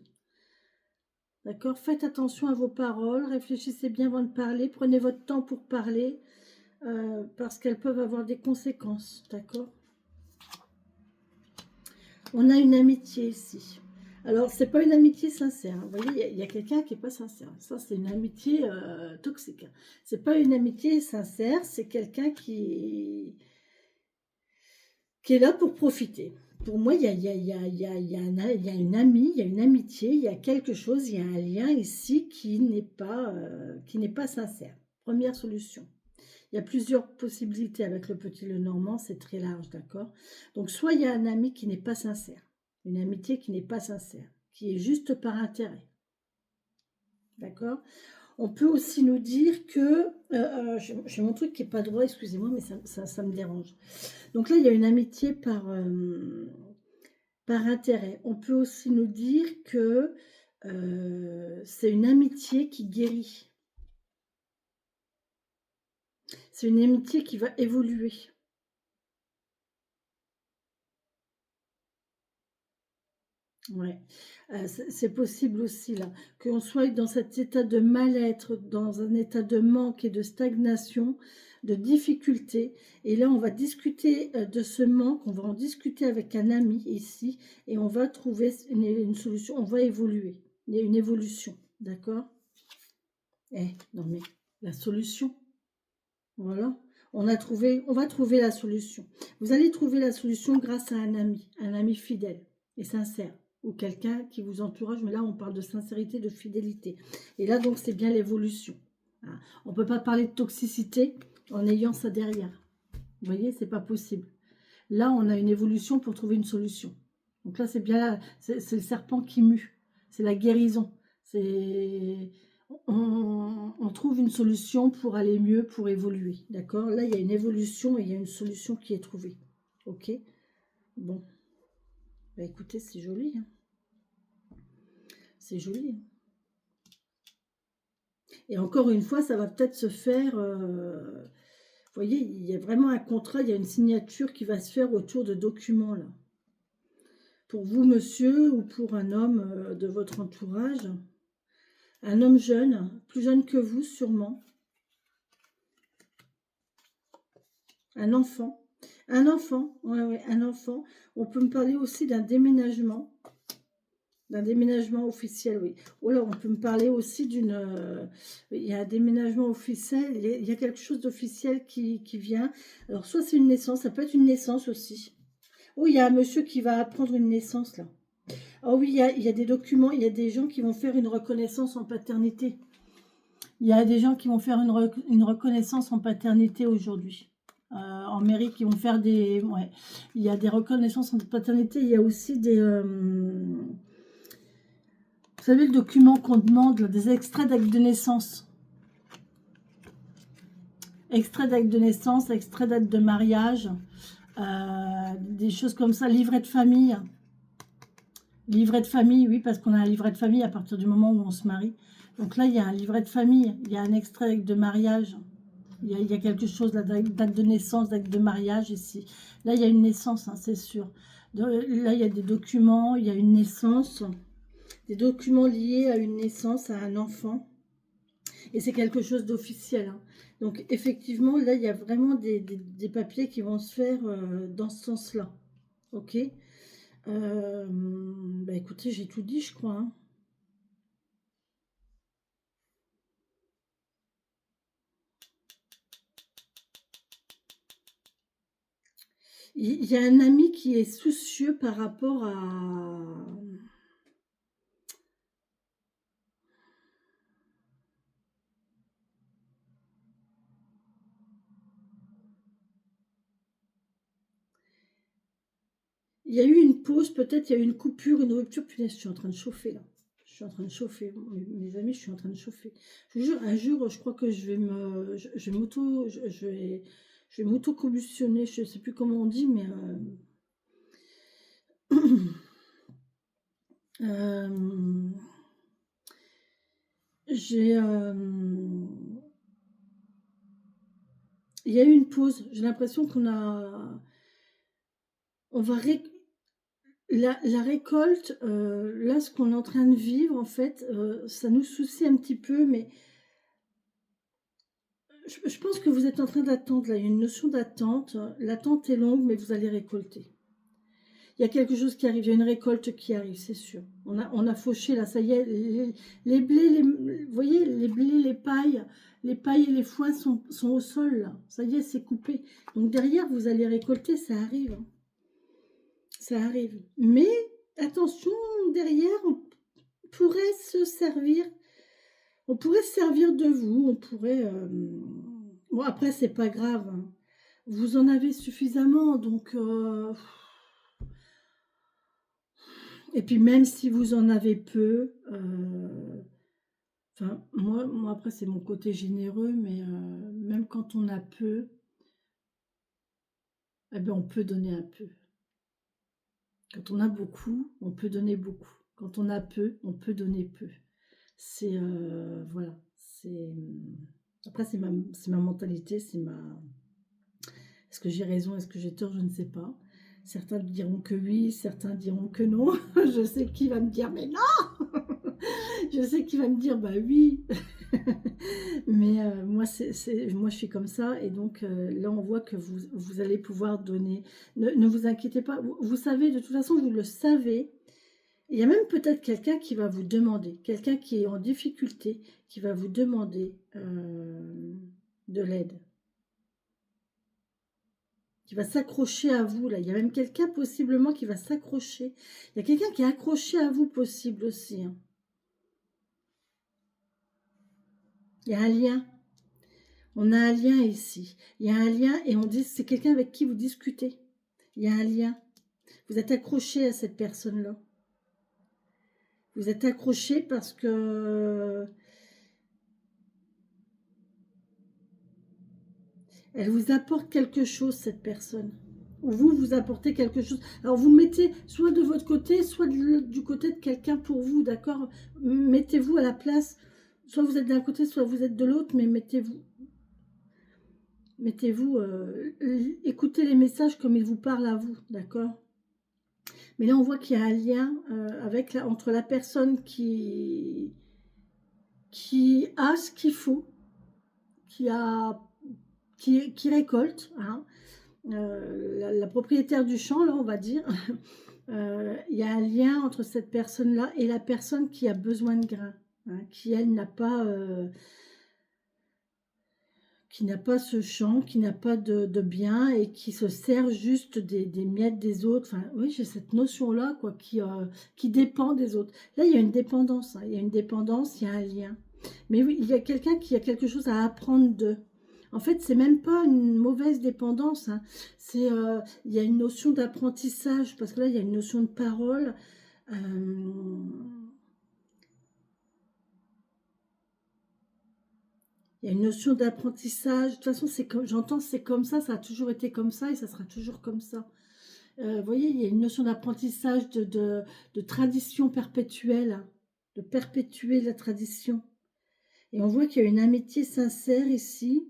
D'accord? Faites attention à vos paroles, réfléchissez bien avant de parler, prenez votre temps pour parler, parce qu'elles peuvent avoir des conséquences. D'accord? On a une amitié ici. Alors, c'est pas une amitié sincère. Hein. Vous voyez, il y a quelqu'un qui n'est pas sincère. Ça, c'est une amitié toxique. C'est pas une amitié sincère, c'est quelqu'un qui est là pour profiter. Pour moi, il y a une amie, il y a une amitié, il y a quelque chose, il y a un lien ici qui n'est pas sincère. Première solution. Il y a plusieurs possibilités avec le petit Lenormand, c'est très large, d'accord? Donc, soit il y a un ami qui n'est pas sincère, une amitié qui n'est pas sincère, qui est juste par intérêt, d'accord? On peut aussi nous dire que, j'ai mon truc qui n'est pas droit, excusez-moi, mais ça me dérange. Donc là, il y a une amitié par intérêt. On peut aussi nous dire que c'est une amitié qui guérit. C'est une amitié qui va évoluer. Ouais, c'est possible aussi là, qu'on soit dans cet état de mal-être, dans un état de manque et de stagnation, de difficulté. Et là, on va discuter de ce manque, on va en discuter avec un ami ici, et on va trouver une solution, on va évoluer. Il y a une évolution, d'accord? Non mais, la solution, voilà. On va trouver la solution. Vous allez trouver la solution grâce à un ami fidèle et sincère, ou quelqu'un qui vous entourage, mais là on parle de sincérité, de fidélité. Et là donc c'est bien l'évolution. Hein. On ne peut pas parler de toxicité en ayant ça derrière. Vous voyez, c'est pas possible. Là on a une évolution pour trouver une solution. Donc là c'est bien, c'est le serpent qui mue, c'est la guérison. On trouve une solution pour aller mieux, pour évoluer. D'accord? Là, il y a une évolution et il y a une solution qui est trouvée. Ok? Bon. Bah, écoutez, c'est joli. Hein. C'est joli. Hein. Et encore une fois, ça va peut-être se faire... vous voyez, il y a vraiment un contrat, il y a une signature qui va se faire autour de documents, là. Pour vous, monsieur, ou pour un homme de votre entourage. Un homme jeune, plus jeune que vous, sûrement. Un enfant. Un enfant, ouais, un enfant. On peut me parler aussi d'un déménagement officiel, oui. Oh là, on peut me parler aussi il y a un déménagement officiel, il y a quelque chose d'officiel qui vient. Alors, soit c'est une naissance, ça peut être une naissance aussi. Oh, il y a un monsieur qui va apprendre une naissance, là. Oh oui, il y a des documents, il y a des gens qui vont faire une reconnaissance en paternité. Il y a des gens qui vont faire une reconnaissance en paternité aujourd'hui. En mairie qui vont faire des... Ouais. Il y a des reconnaissances en paternité. Il y a aussi des... vous savez, le document qu'on demande, là, des extraits d'actes de naissance. Extraits d'actes de naissance, extraits d'actes de mariage. Des choses comme ça. Livret de famille. Livret de famille, oui, parce qu'on a un livret de famille à partir du moment où on se marie. Donc là, il y a un livret de famille. Il y a un extrait de mariage. Il y a quelque chose, là, date de naissance, date de mariage ici. Là, il y a une naissance, hein, c'est sûr. Là, il y a des documents, il y a une naissance, des documents liés à une naissance, à un enfant. Et c'est quelque chose d'officiel. Hein. Donc, effectivement, là, il y a vraiment des papiers qui vont se faire dans ce sens-là. Ok. Bah, écoutez, j'ai tout dit, je crois. Hein. Il y a un ami qui est soucieux par rapport à... Il y a eu une pause, peut-être il y a eu une coupure, une rupture. Punaise, je suis en train de chauffer là. Je suis en train de chauffer. Mes amis, je suis en train de chauffer. Je vous jure, un jour, je crois que je vais m'auto-combustionner. Je ne sais plus comment on dit, mais... Euh, j'ai, il y a eu une pause. J'ai l'impression on va la récolte. Là, ce qu'on est en train de vivre, en fait, ça nous soucie un petit peu, mais je pense que vous êtes en train d'attendre. Là, il y a une notion d'attente. L'attente est longue, mais vous allez récolter. Il y a quelque chose qui arrive, il y a une récolte qui arrive, c'est sûr. On a fauché là, ça y est, les blés, vous voyez, les blés, les pailles et les foins sont au sol là. Ça y est, c'est coupé. Donc derrière, vous allez récolter, ça arrive, hein. Ça arrive. Mais attention, derrière, pourrait se servir, on pourrait se servir de vous, on pourrait. Bon, après, c'est pas grave, hein. Vous en avez suffisamment, donc. Et puis même si vous en avez peu, enfin moi après c'est mon côté généreux, mais même quand on a peu, eh ben, on peut donner un peu. Quand on a beaucoup, on peut donner beaucoup. Quand on a peu, on peut donner peu. C'est voilà, c'est après c'est ma mentalité, est-ce que j'ai raison, est-ce que j'ai tort, je ne sais pas. Certains diront que oui, certains diront que non. Je sais qui va me dire mais non. Je sais qu'il va me dire bah oui. Mais moi je suis comme ça et donc là on voit que vous allez pouvoir donner. Ne vous inquiétez pas, vous savez de toute façon vous le savez. Il y a même peut-être quelqu'un qui va vous demander, quelqu'un qui est en difficulté, qui va vous demander de l'aide, qui va s'accrocher à vous là. Il y a même quelqu'un possiblement qui va s'accrocher. Il y a quelqu'un qui est accroché à vous possible aussi, hein. Il y a un lien. On a un lien ici. Il y a un lien et on dit c'est quelqu'un avec qui vous discutez. Il y a un lien. Vous êtes accroché à cette personne-là. Vous êtes accroché parce que elle vous apporte quelque chose, cette personne. Ou vous apportez quelque chose. Alors vous mettez soit de votre côté, soit du côté de quelqu'un pour vous, d'accord? Mettez-vous à la place. Soit vous êtes d'un côté, soit vous êtes de l'autre, mais mettez-vous, écoutez les messages comme ils vous parlent à vous, d'accord? Mais là, on voit qu'il y a un lien entre la personne qui a ce qu'il faut, qui, a, qui récolte, hein, la propriétaire du champ, là, on va dire. Il y a un lien entre cette personne-là et la personne qui a besoin de grains, hein, elle, qui n'a pas ce champ, qui n'a pas de bien et qui se sert juste des miettes des autres. Enfin, oui, j'ai cette notion-là, quoi, qui dépend des autres. Là, il y a une dépendance, hein, il y a une dépendance, il y a un lien. Mais oui, il y a quelqu'un qui a quelque chose à apprendre d'eux. En fait, c'est même pas une mauvaise dépendance, hein. Il y a une notion d'apprentissage, parce que là, il y a une notion de parole. Euh, Il y a une notion d'apprentissage. De toute façon, c'est comme j'entends, c'est comme ça a toujours été comme ça et ça sera toujours comme ça. Vous voyez, il y a une notion d'apprentissage, de tradition perpétuelle, hein, de perpétuer la tradition. Et on voit qu'il y a une amitié sincère ici.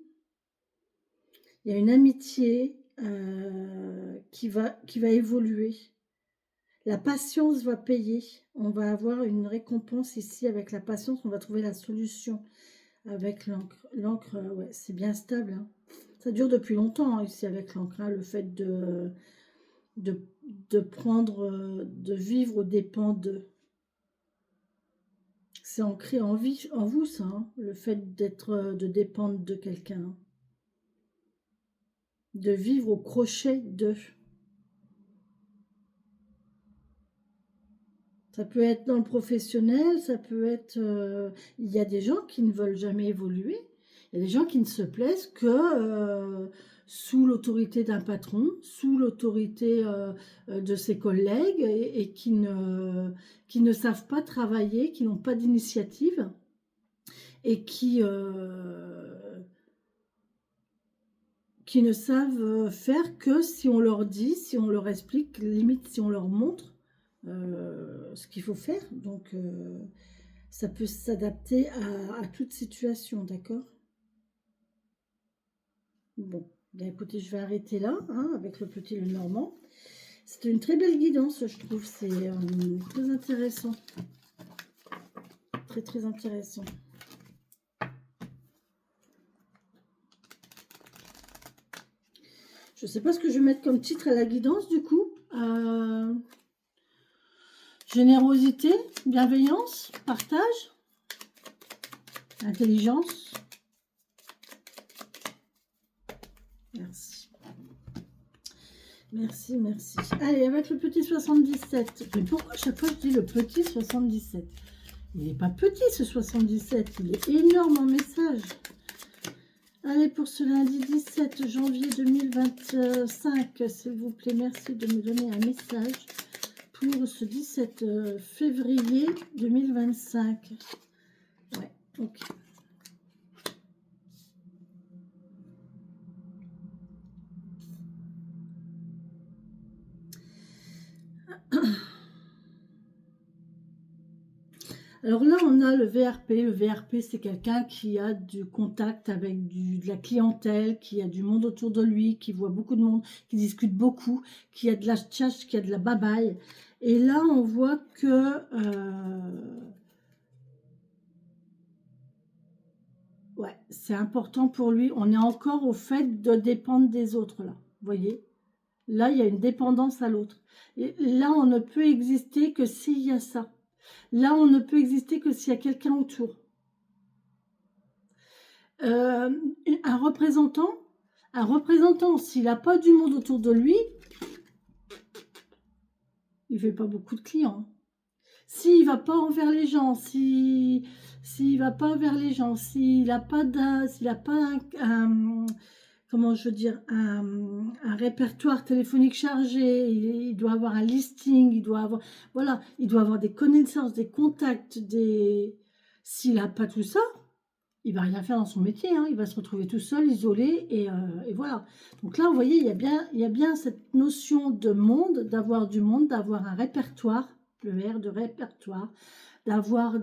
Il y a une amitié qui va évoluer. La patience va payer. On va avoir une récompense ici avec la patience. On va trouver la solution. Avec l'encre. L'encre, ouais, c'est bien stable, hein. Ça dure depuis longtemps, hein, ici avec l'encre, hein, le fait de, de prendre, de vivre aux dépens de. C'est ancré en vous, ça, hein, le fait de dépendre de quelqu'un, hein. De vivre au crochet de. Ça peut être dans le professionnel, ça peut être. Il y a des gens qui ne veulent jamais évoluer. Il y a des gens qui ne se plaisent que sous l'autorité d'un patron, sous l'autorité de ses collègues et qui ne savent pas travailler, qui n'ont pas d'initiative et qui ne savent faire que si on leur dit, si on leur explique, limite si on leur montre. ce qu'il faut faire. Donc, ça peut s'adapter à toute situation, d'accord? Bon, bien écoutez, je vais arrêter là, hein, avec le petit le normand. C'est une très belle guidance, je trouve. C'est très intéressant. Très, très intéressant. Je ne sais pas ce que je vais mettre comme titre à la guidance, du coup. Générosité, bienveillance, partage, intelligence. Merci. Merci, merci. Allez, avec le petit 77. Mais pourquoi à chaque fois je dis le petit 77? Il n'est pas petit ce 77, il est énorme en message. Allez, pour ce lundi 17 janvier 2025, s'il vous plaît, merci de me donner un message pour ce 17 février 2025. Ouais, ok. Alors là, on a le VRP. Le VRP, c'est quelqu'un qui a du contact avec de la clientèle, qui a du monde autour de lui, qui voit beaucoup de monde, qui discute beaucoup, qui a de la tchatch, qui a de la babaille. Et là, on voit que... ouais, c'est important pour lui. On est encore au fait de dépendre des autres, là. Vous voyez? Là, il y a une dépendance à l'autre. Et là, on ne peut exister que s'il y a ça. Là, on ne peut exister que s'il y a quelqu'un autour. Un représentant, s'il n'a pas du monde autour de lui, il ne fait pas beaucoup de clients. S'il ne va pas envers les gens, s'il va pas vers les gens, s'il n'a pas comment je veux dire, un répertoire téléphonique chargé, il doit avoir un listing, il doit avoir, voilà, il doit avoir des connaissances, des contacts, s'il n'a pas tout ça, il va rien faire dans son métier, hein, il va se retrouver tout seul, isolé, et voilà. Donc là, vous voyez, il y a bien cette notion de monde, d'avoir du monde, d'avoir un répertoire, le R de répertoire, d'avoir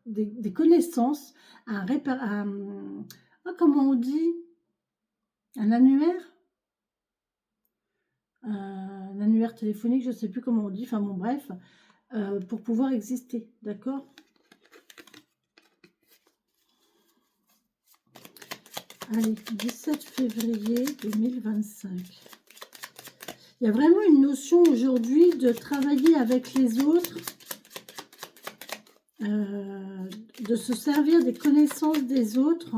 des connaissances, comment on dit, un annuaire téléphonique, je ne sais plus comment on dit, enfin bon, bref, pour pouvoir exister, d'accord? Allez, 17 février 2025. Il y a vraiment une notion aujourd'hui de travailler avec les autres, de se servir des connaissances des autres,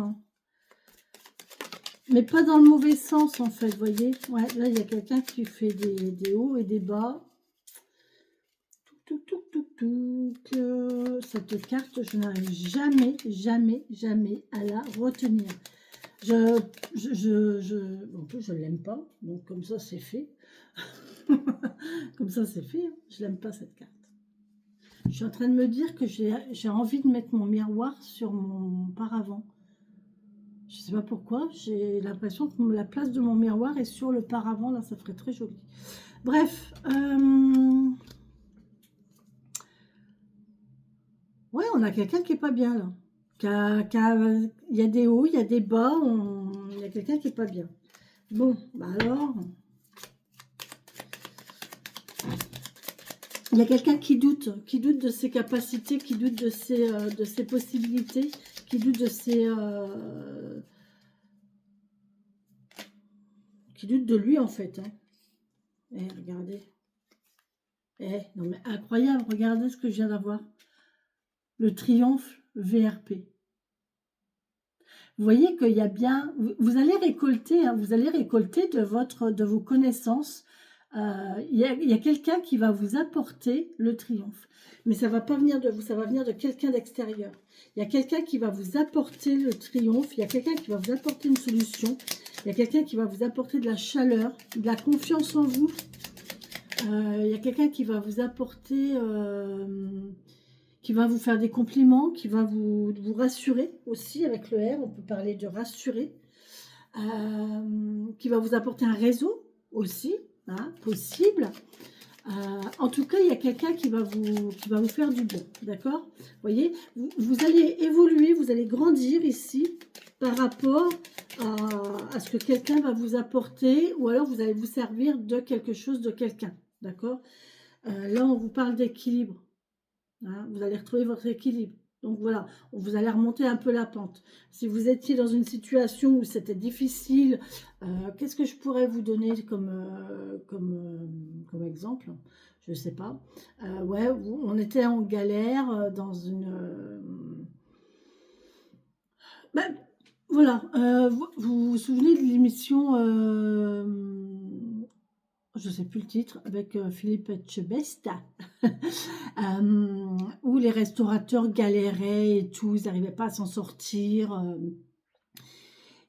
mais pas dans le mauvais sens en fait, vous voyez. Ouais, là, il y a quelqu'un qui fait des hauts et des bas. Cette carte, je n'arrive jamais, jamais, jamais à la retenir. En plus, je ne l'aime pas, donc comme ça, c'est fait. Comme ça, c'est fait. Je l'aime pas, cette carte. Je suis en train de me dire que j'ai envie de mettre mon miroir sur mon paravent. Je ne sais pas pourquoi. J'ai l'impression que la place de mon miroir est sur le paravent. Là, ça ferait très joli. Bref. Ouais, on a quelqu'un qui est pas bien, là. Il y a des hauts, il y a des bas. Il y a quelqu'un qui est pas bien. Bon, bah alors... Il y a quelqu'un qui doute de ses capacités, qui doute de ses possibilités, qui doute de qui doute de lui en fait. Hein. Eh, regardez. Eh, non mais incroyable, regardez ce que je viens d'avoir. Le triomphe VRP. Vous voyez qu'il y a bien... Vous allez récolter, hein, de vos connaissances. Il y a quelqu'un qui va vous apporter le triomphe. Mais ça ne va pas venir de vous, ça va venir de quelqu'un d'extérieur. Il y a quelqu'un qui va vous apporter le triomphe, il y a quelqu'un qui va vous apporter une solution, il y a quelqu'un qui va vous apporter de la chaleur, de la confiance en vous. Il y a quelqu'un qui va vous apporter... qui va vous faire des compliments, qui va vous rassurer aussi avec le R, on peut parler de rassurer, qui va vous apporter un réseau aussi, hein, possible, En tout cas, il y a quelqu'un qui va vous faire du bien, d'accord? Vous voyez, vous allez évoluer, vous allez grandir ici par rapport à ce que quelqu'un va vous apporter, ou alors vous allez vous servir de quelque chose, de quelqu'un, d'accord? Là, on vous parle d'équilibre, hein, vous allez retrouver votre équilibre. Donc voilà, vous allez remonter un peu la pente. Si vous étiez dans une situation où c'était difficile, qu'est-ce que je pourrais vous donner comme exemple? Je ne sais pas. Ouais, on était en galère dans une... ben, voilà, vous vous souvenez de l'émission, je ne sais plus le titre, avec Philippe Etchebest, où les restaurateurs galéraient et tout, ils n'arrivaient pas à s'en sortir.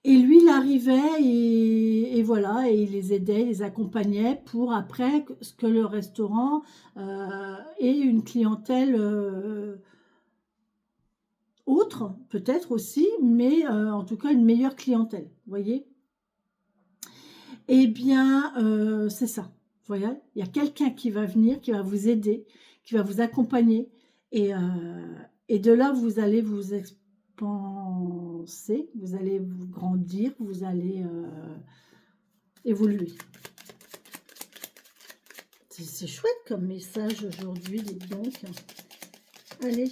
Et lui, il arrivait et voilà, et il les aidait, il les accompagnait pour après que le restaurant ait une clientèle autre, peut-être aussi, mais en tout cas une meilleure clientèle, vous voyez? Eh bien, c'est ça. Vous voyez, il y a quelqu'un qui va venir, qui va vous aider, qui va vous accompagner. Et de là, vous allez vous expanser, vous allez vous grandir, vous allez évoluer. C'est chouette comme message aujourd'hui, dites donc. Allez,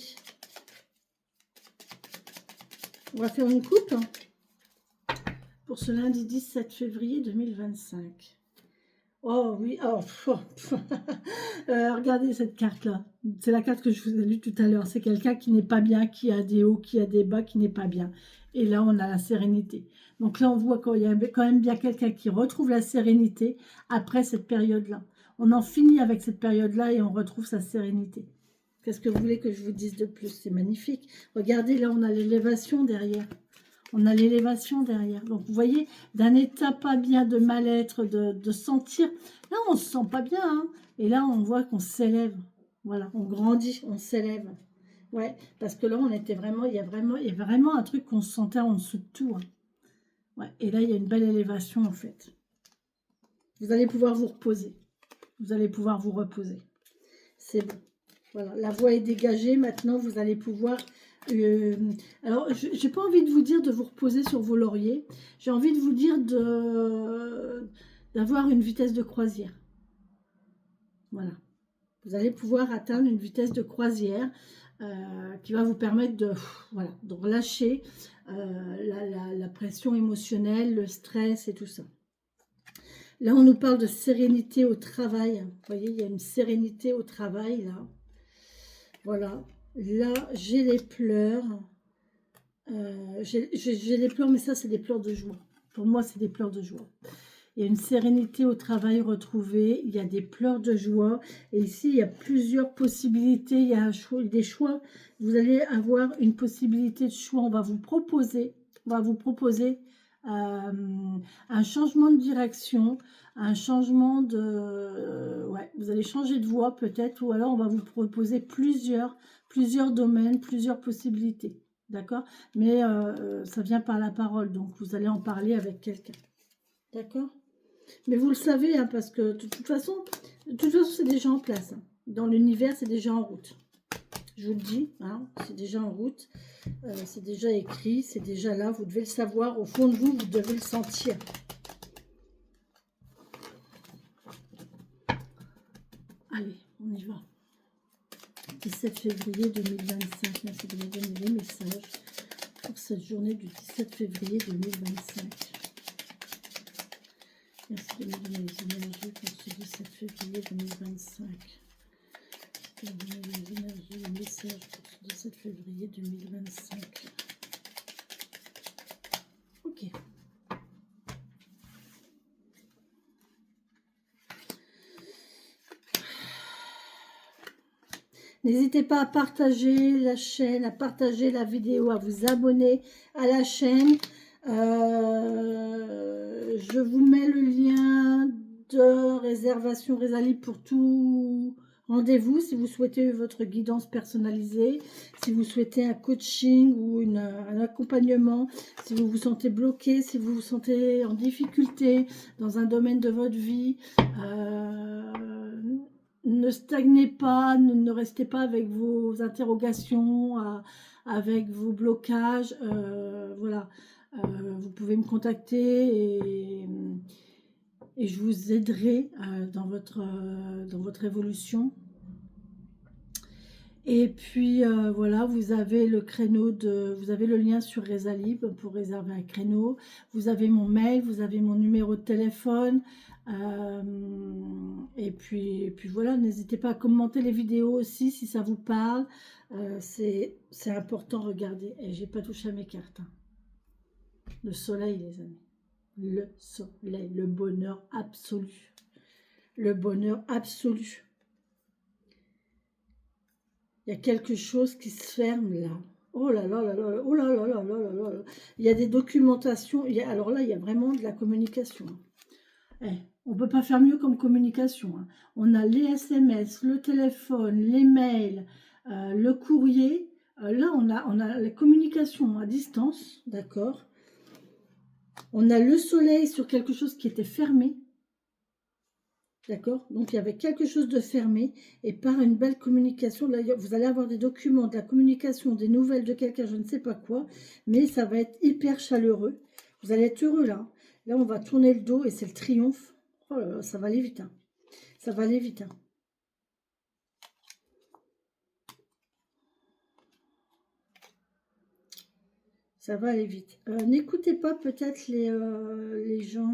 on va faire une coupe pour ce lundi 17 février 2025. Oh oui, oh, regardez cette carte-là. C'est la carte que je vous ai lue tout à l'heure. C'est quelqu'un qui n'est pas bien, qui a des hauts, qui a des bas, qui n'est pas bien. Et là, on a la sérénité. Donc là, on voit qu'il y a quand même bien quelqu'un qui retrouve la sérénité après cette période-là. On en finit avec cette période-là et on retrouve sa sérénité. Qu'est-ce que vous voulez que je vous dise de plus? C'est magnifique. Regardez, là, on a l'élévation derrière. On a l'élévation derrière. Donc, vous voyez, d'un état pas bien, de mal-être, de sentir... Là, on se sent pas bien. Hein, et là, on voit qu'on s'élève. Voilà, on grandit, on s'élève. Ouais, parce que là, on était vraiment... Il y a vraiment un truc qu'on se sentait en dessous de tout. Hein. Ouais, et là, il y a une belle élévation, en fait. Vous allez pouvoir vous reposer. Vous allez pouvoir vous reposer. C'est bon. Voilà, la voie est dégagée. Maintenant, vous allez pouvoir... alors, je n'ai pas envie de vous dire de vous reposer sur vos lauriers. J'ai envie de vous dire d'avoir une vitesse de croisière. Voilà. Vous allez pouvoir atteindre une vitesse de croisière qui va vous permettre voilà, de relâcher la pression émotionnelle, le stress et tout ça. Là, on nous parle de sérénité au travail. Vous voyez, il y a une sérénité au travail, là. Voilà. Là, j'ai les pleurs. J'ai les pleurs, mais ça, c'est des pleurs de joie. Pour moi, c'est des pleurs de joie. Il y a une sérénité au travail retrouvée. Il y a des pleurs de joie. Et ici, il y a plusieurs possibilités. Il y a des choix. Vous allez avoir une possibilité de choix. On va vous proposer un changement de direction, un changement de... ouais, vous allez changer de voie peut-être, ou alors on va vous proposer plusieurs domaines, plusieurs possibilités, d'accord? Mais ça vient par la parole, donc vous allez en parler avec quelqu'un, d'accord? Mais vous le savez, hein, parce que de toute façon, c'est déjà en place. Hein. Dans l'univers, c'est déjà en route. Je vous le dis, hein, c'est déjà en route. C'est déjà écrit, c'est déjà là, vous devez le savoir, au fond de vous, vous devez le sentir. Allez, on y va. 17 février 2025, merci de me donner les messages pour cette journée du 17 février 2025. Merci de me donner les énergies pour ce 17 février 2025. Je vais donner les énergies, les messages pour ce 17 février 2025. Ok. N'hésitez pas à partager la chaîne, à partager la vidéo, à vous abonner à la chaîne. Je vous mets le lien de réservation Rezali pour tout rendez-vous si vous souhaitez votre guidance personnalisée, si vous souhaitez un coaching ou un accompagnement, si vous vous sentez bloqué, si vous vous sentez en difficulté dans un domaine de votre vie. ne stagnez pas, ne restez pas avec vos interrogations, avec vos blocages. Voilà, vous pouvez me contacter et je vous aiderai dans votre évolution. Et puis voilà, vous avez le créneau vous avez le lien sur Resalib pour réserver un créneau. Vous avez mon mail, vous avez mon numéro de téléphone. Et puis voilà, n'hésitez pas à commenter les vidéos aussi si ça vous parle. C'est important, regardez. Et j'ai pas touché à mes cartes, hein. Le soleil, les amis. Le soleil, le bonheur absolu. Le bonheur absolu. Il y a quelque chose qui se ferme là. Oh là là là là, oh là là là là là là. Il y a des documentations. Alors là, il y a vraiment de la communication. On ne peut pas faire mieux comme communication, hein. On a les SMS, le téléphone, les mails, le courrier. Là, on a la communication à distance, d'accord. On a le soleil sur quelque chose qui était fermé. D'accord? Donc, il y avait quelque chose de fermé et par une belle communication, là, vous allez avoir des documents, de la communication, des nouvelles de quelqu'un, je ne sais pas quoi, mais ça va être hyper chaleureux. Vous allez être heureux là. Là, on va tourner le dos et c'est le triomphe. Oh là là, ça va aller vite, hein. Ça va aller vite, hein. Ça va aller vite. N'écoutez pas peut-être les gens...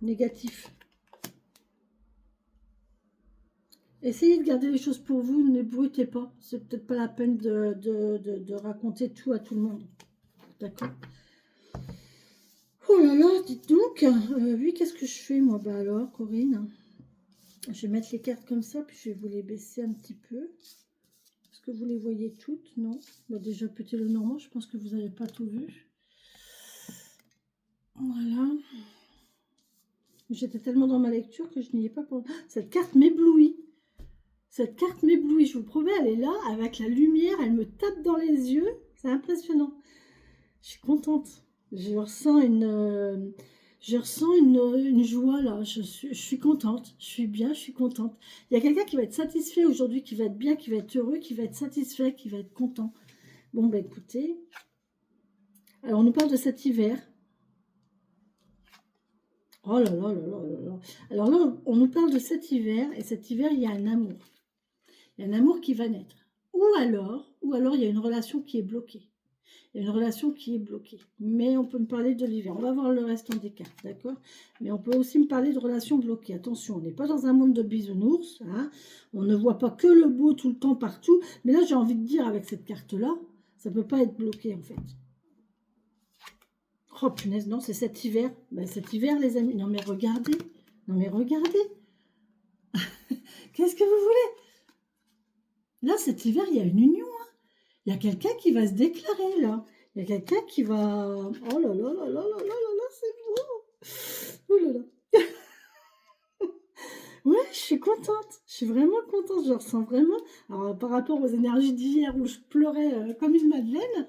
négatif. Essayez de garder les choses pour vous, ne bruitez pas. C'est peut-être pas la peine de raconter tout à tout le monde. D'accord? Oh là là, dites donc. Oui, qu'est-ce que je fais moi? Bah alors, Corinne, je vais mettre les cartes comme ça, puis je vais vous les baisser un petit peu. Est-ce que vous les voyez toutes? Non. Bah déjà, petit le normand, je pense que vous n'avez pas tout vu. Voilà. J'étais tellement dans ma lecture que je n'y ai pas pensé. Cette carte m'éblouit. Cette carte m'éblouit, je vous promets, elle est là, avec la lumière, elle me tape dans les yeux. C'est impressionnant. Je suis contente. Je ressens une joie là. Je suis contente. Je suis bien, je suis contente. Il y a quelqu'un qui va être satisfait aujourd'hui, qui va être bien, qui va être heureux, qui va être satisfait, qui va être content. Bon, bah écoutez. Alors, on nous parle de cet hiver. Oh là là là là là là. Alors là, on nous parle de cet hiver, et cet hiver, il y a un amour. Il y a un amour qui va naître. Ou alors, il y a une relation qui est bloquée. Il y a une relation qui est bloquée. Mais on peut me parler de l'hiver. On va voir le reste des cartes, d'accord? Mais on peut aussi me parler de relations bloquées. Attention, on n'est pas dans un monde de bisounours, hein. On ne voit pas que le beau tout le temps partout. Mais là, j'ai envie de dire avec cette carte-là, ça ne peut pas être bloqué en fait. Oh punaise, non, c'est cet hiver. Ben, cet hiver, les amis. Non mais regardez. Non mais regardez. Qu'est-ce que vous voulez? Là, cet hiver, il y a une union, hein. Il y a quelqu'un qui va se déclarer, là. Il y a quelqu'un qui va... Oh là là là là là là là là, c'est beau. Oh là là. Ouais, je suis contente. Je suis vraiment contente. Je ressens vraiment... Alors, par rapport aux énergies d'hier où je pleurais comme une madeleine,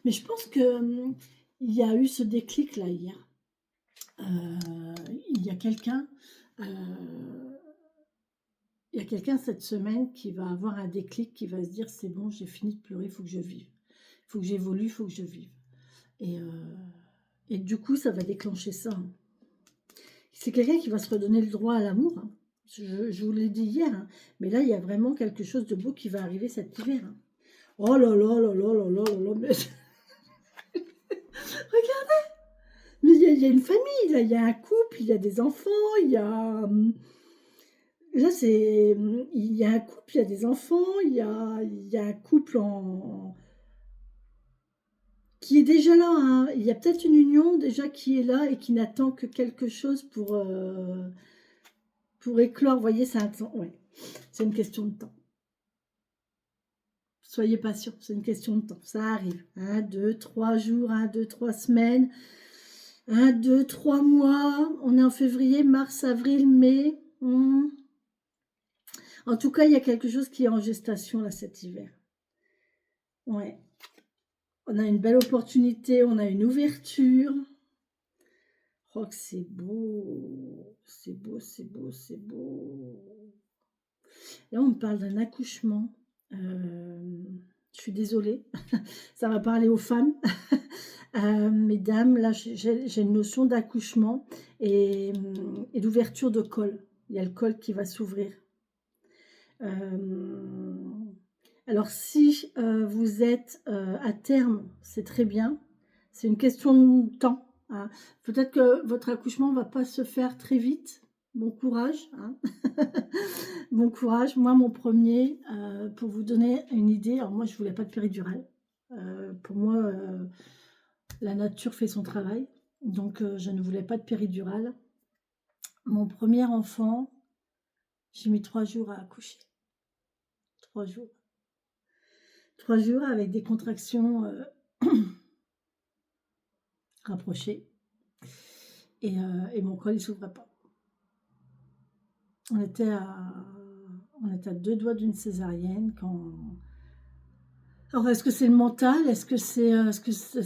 mais je pense que il y a eu ce déclic, là, hier. Il y a quelqu'un... Il y a quelqu'un cette semaine qui va avoir un déclic, qui va se dire c'est bon, j'ai fini de pleurer, il faut que je vive. Il faut que j'évolue, il faut que je vive. Et du coup, ça va déclencher ça, hein. C'est quelqu'un qui va se redonner le droit à l'amour, hein. Je vous l'ai dit hier, hein. Mais là, il y a vraiment quelque chose de beau qui va arriver cet hiver, hein. Oh là là là là là là là là, mais... Regardez. Mais il y a une famille, là, il y a un couple, il y a des enfants, il y a... Là, il y a un couple, il y a des enfants, il y a un couple qui est déjà là, hein. Il y a peut-être une union déjà qui est là et qui n'attend que quelque chose pour éclore. Vous voyez, c'est une question de temps. Soyez patients, c'est une question de temps. Ça arrive. 1, 2, 3 jours, 1, 2, 3 semaines, 1, 2, 3 mois. On est en février, mars, avril, mai. En tout cas, il y a quelque chose qui est en gestation là cet hiver. Ouais. On a une belle opportunité, on a une ouverture. Oh, que c'est beau. C'est beau, c'est beau, c'est beau. Là, on me parle d'un accouchement. Je suis désolée. Ça va parler aux femmes. Mesdames, là, j'ai une notion d'accouchement et d'ouverture de col. Il y a le col qui va s'ouvrir. Alors, si vous êtes à terme, c'est très bien. C'est une question de temps. Hein. Peut-être que votre accouchement ne va pas se faire très vite. Bon courage. Hein. Bon courage. Moi, mon premier, pour vous donner une idée, alors moi, je ne voulais pas de péridurale. Pour moi, la nature fait son travail. Donc, je ne voulais pas de péridurale. Mon premier enfant, j'ai mis 3 jours à accoucher. 3 jours. 3 jours avec des contractions rapprochées. Et mon col, il ne s'ouvrait pas. On était à 2 doigts d'une césarienne quand... Alors, est-ce que c'est le mental? Est-ce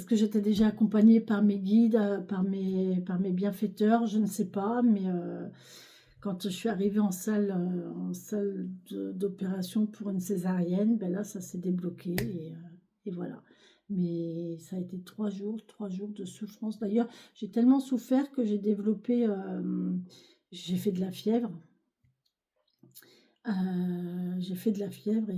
que j'étais déjà accompagnée par mes guides, par mes bienfaiteurs? Je ne sais pas, mais quand je suis arrivée en salle d'opération pour une césarienne, ben là, ça s'est débloqué et voilà. Mais ça a été 3 jours de souffrance. D'ailleurs, j'ai tellement souffert que j'ai développé, j'ai fait de la fièvre. J'ai fait de la fièvre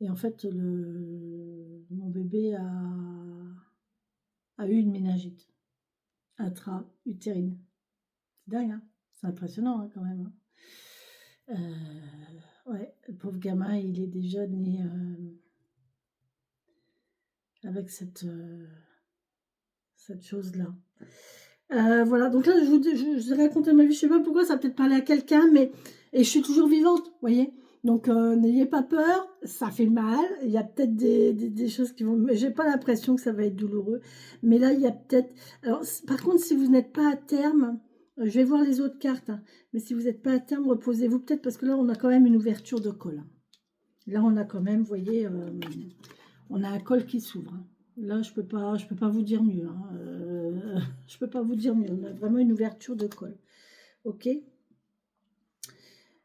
et en fait, mon bébé a eu une méningite intra-utérine. C'est dingue, hein? C'est impressionnant hein, quand même. Hein. Ouais, le pauvre gamin, il est déjà né avec cette chose-là. Voilà, donc là, je vous ai raconté ma vie, je sais pas pourquoi, ça a peut-être parlé à quelqu'un, et je suis toujours vivante, vous voyez. Donc, n'ayez pas peur, ça fait mal, il y a peut-être des choses qui vont... J'ai pas l'impression que ça va être douloureux, mais là, il y a peut-être... Alors, par contre, si vous n'êtes pas à terme, je vais voir les autres cartes, hein, mais si vous n'êtes pas à terme, reposez-vous peut-être, parce que là, on a quand même une ouverture de col. Là, on a quand même, vous voyez, on a un col qui s'ouvre. Hein. Là, je peux pas vous dire mieux. Hein. Je peux pas vous dire mieux. On a vraiment une ouverture de col. Ok.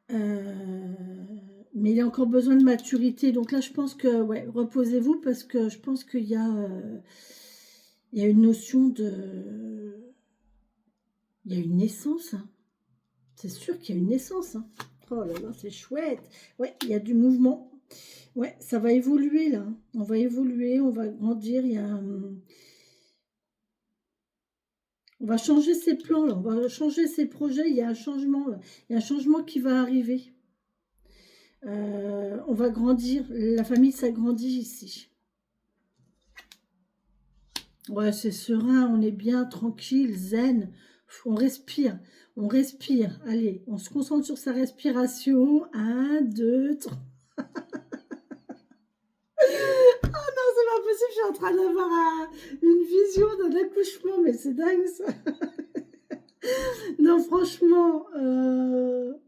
Mais il y a encore besoin de maturité. Donc là, je pense que, ouais, reposez-vous parce que je pense qu'il y a une notion de... Il y a une naissance. Hein. C'est sûr qu'il y a une naissance. Hein. Oh là là, c'est chouette. Ouais, il y a du mouvement. Ouais, ça va évoluer là. On va évoluer, on va grandir. Il y a on va changer ses plans là, on va changer ses projets. Il y a un changement là. Il y a un changement qui va arriver. On va grandir. La famille s'agrandit ici. Ouais, c'est serein, on est bien, tranquille, zen. On respire, on respire. Allez, on se concentre sur sa respiration. 1, 2, 3. C'est pas possible, je suis en train d'avoir une vision d'un accouchement, mais c'est dingue ça. Non, franchement,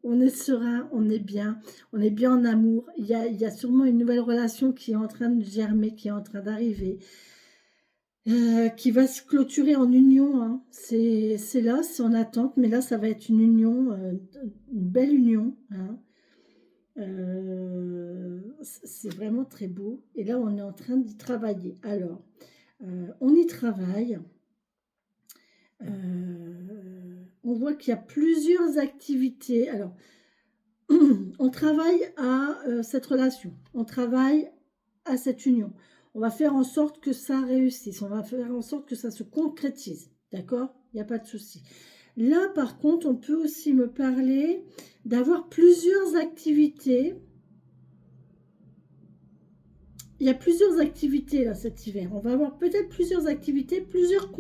on est serein, on est bien en amour. Il y a sûrement une nouvelle relation qui est en train de germer, qui est en train d'arriver, qui va se clôturer en union. Hein. C'est là, c'est en attente, mais là, ça va être une union, une belle union. Hein. C'est vraiment très beau. Et là, on est en train d'y travailler. Alors, on y travaille. On voit qu'il y a plusieurs activités. Alors, on travaille à cette relation. On travaille à cette union. On va faire en sorte que ça réussisse. On va faire en sorte que ça se concrétise. D'accord? Il n'y a pas de souci. Là, par contre, on peut aussi me parler d'avoir plusieurs activités. Il y a plusieurs activités là cet hiver. On va avoir peut-être plusieurs activités, plusieurs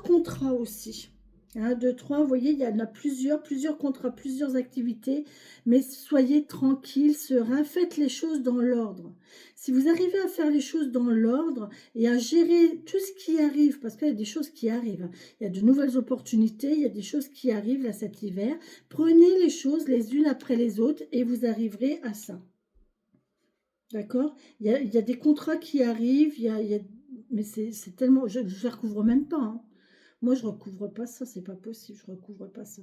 contrats aussi. 1, 2, 3, vous voyez, il y en a plusieurs contrats, plusieurs activités. Mais soyez tranquille, serein, faites les choses dans l'ordre. Si vous arrivez à faire les choses dans l'ordre et à gérer tout ce qui arrive, parce qu'il y a des choses qui arrivent, il y a de nouvelles opportunités, il y a des choses qui arrivent là cet hiver, prenez les choses les unes après les autres et vous arriverez à ça. D'accord? Il y a des contrats qui arrivent, il y a Mais c'est tellement... Je ne recouvre même pas, hein. Moi, je recouvre pas ça, c'est pas possible, je recouvre pas ça.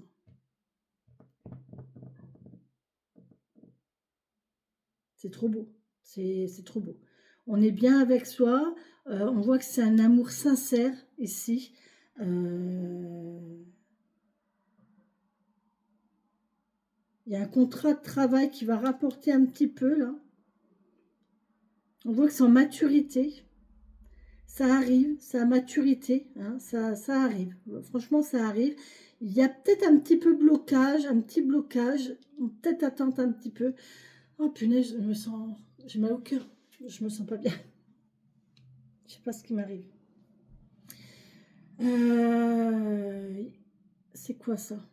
C'est trop beau, c'est trop beau. On est bien avec soi, on voit que c'est un amour sincère ici. Il y a un contrat de travail qui va rapporter un petit peu, là. On voit que c'est en maturité. Ça arrive, ça a maturité, hein, ça arrive. Franchement, ça arrive. Il y a peut-être un petit peu blocage, un petit blocage. Peut-être attente un petit peu. Oh punaise, je me sens... J'ai mal au cœur. Je me sens pas bien. Je sais pas ce qui m'arrive. C'est quoi ça?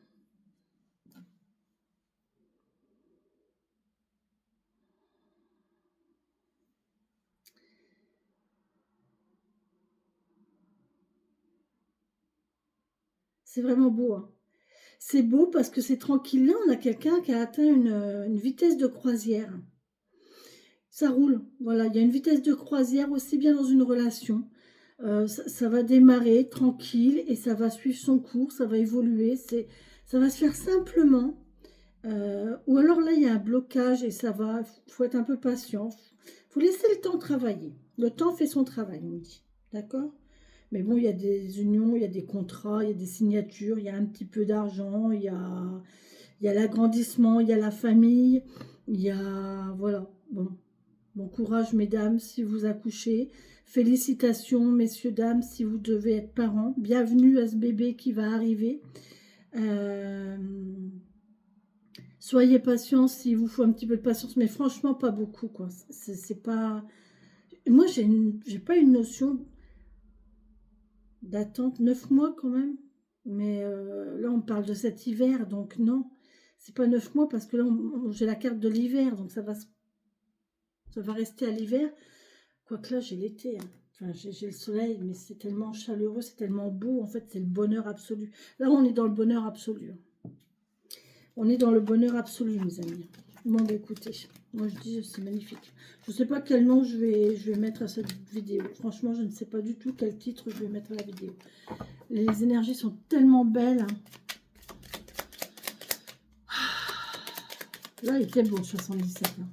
C'est vraiment beau, hein. C'est beau parce que c'est tranquille. Là, on a quelqu'un qui a atteint une vitesse de croisière. Ça roule, voilà. Il y a une vitesse de croisière aussi bien dans une relation. Ça va démarrer tranquille et ça va suivre son cours, ça va évoluer. Ça va se faire simplement. Ou alors là, il y a un blocage et ça va. Faut être un peu patient. Faut laisser le temps travailler. Le temps fait son travail, on dit. D'accord? Mais bon, il y a des unions, il y a des contrats, il y a des signatures, il y a un petit peu d'argent, il y a l'agrandissement, il y a la famille, il y a... Voilà. Bon courage, mesdames, si vous accouchez. Félicitations, messieurs, dames, si vous devez être parents. Bienvenue à ce bébé qui va arriver. Euh, Soyez patients s'il vous faut un petit peu de patience, mais franchement, pas beaucoup, quoi. C'est pas... Moi, j'ai pas une notion d'attente. 9 mois quand même. Mais là, on parle de cet hiver, donc non. C'est pas 9 mois parce que là, j'ai la carte de l'hiver, donc ça va rester à l'hiver. Quoique là, j'ai l'été, hein. Enfin, j'ai le soleil, mais c'est tellement chaleureux, c'est tellement beau. En fait, c'est le bonheur absolu. Là, on est dans le bonheur absolu. On est dans le bonheur absolu, mes amis. Bon, bah, écoutez, moi, je dis, c'est magnifique. Je ne sais pas quel nom je vais mettre à cette vidéo. Franchement, je ne sais pas du tout quel titre je vais mettre à la vidéo. Les énergies sont tellement belles, hein. Là, il était beau, 77. Hein.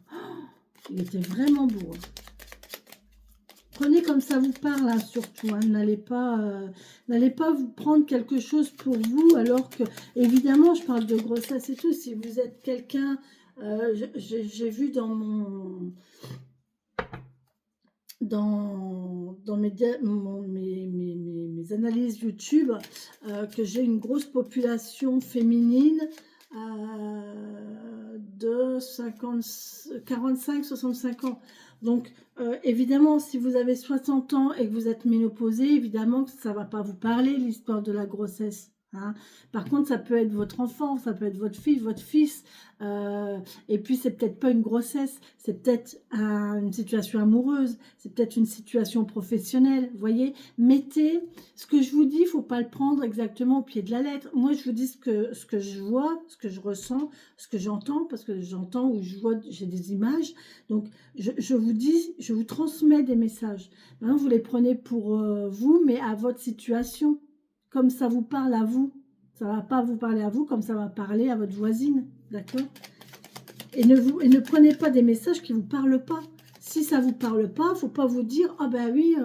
Il était vraiment beau. Hein. Prenez comme ça vous parle, hein, surtout. Hein. N'allez pas vous prendre quelque chose pour vous, alors que, évidemment, je parle de grossesse et tout. Si vous êtes quelqu'un, j'ai vu dans mes analyses YouTube que j'ai une grosse population féminine de 45-65 ans. Donc, évidemment, si vous avez 60 ans et que vous êtes ménopausée, évidemment que ça ne va pas vous parler, l'histoire de la grossesse. Hein. Par contre, ça peut être votre enfant, ça peut être votre fille, votre fils. Et puis, c'est peut-être pas une grossesse, c'est peut-être une situation amoureuse, c'est peut-être une situation professionnelle. Vous voyez, mettez ce que je vous dis, il ne faut pas le prendre exactement au pied de la lettre. Moi, je vous dis ce que je vois, ce que je ressens, ce que j'entends, parce que j'entends ou je vois, j'ai des images. Donc, je vous dis, je vous transmets des messages. Maintenant, vous les prenez pour vous, mais à votre situation, comme ça vous parle à vous. Ça ne va pas vous parler à vous comme ça va parler à votre voisine, d'accord? Et ne prenez pas des messages qui ne vous parlent pas. Si ça ne vous parle pas, il ne faut pas vous dire « Ah ben oui,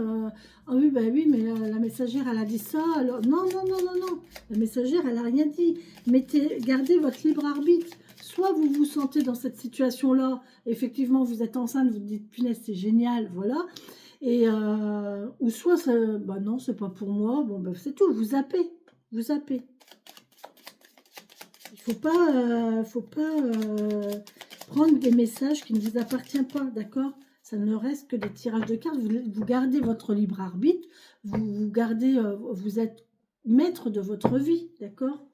mais la messagère, elle a dit ça. » Alors, non, non, non, non, non. La messagère, elle n'a rien dit. Gardez votre libre arbitre. Soit vous vous sentez dans cette situation-là, effectivement, vous êtes enceinte, vous dites « Punaise, c'est génial, voilà. » Ou soit, bah non, c'est pas pour moi. Bon, ben c'est tout, vous zappez. Vous zappez. Il ne faut pas prendre des messages qui ne vous appartiennent pas, d'accord? Ça ne reste que des tirages de cartes. Vous gardez votre libre arbitre, vous êtes maître de votre vie, d'accord?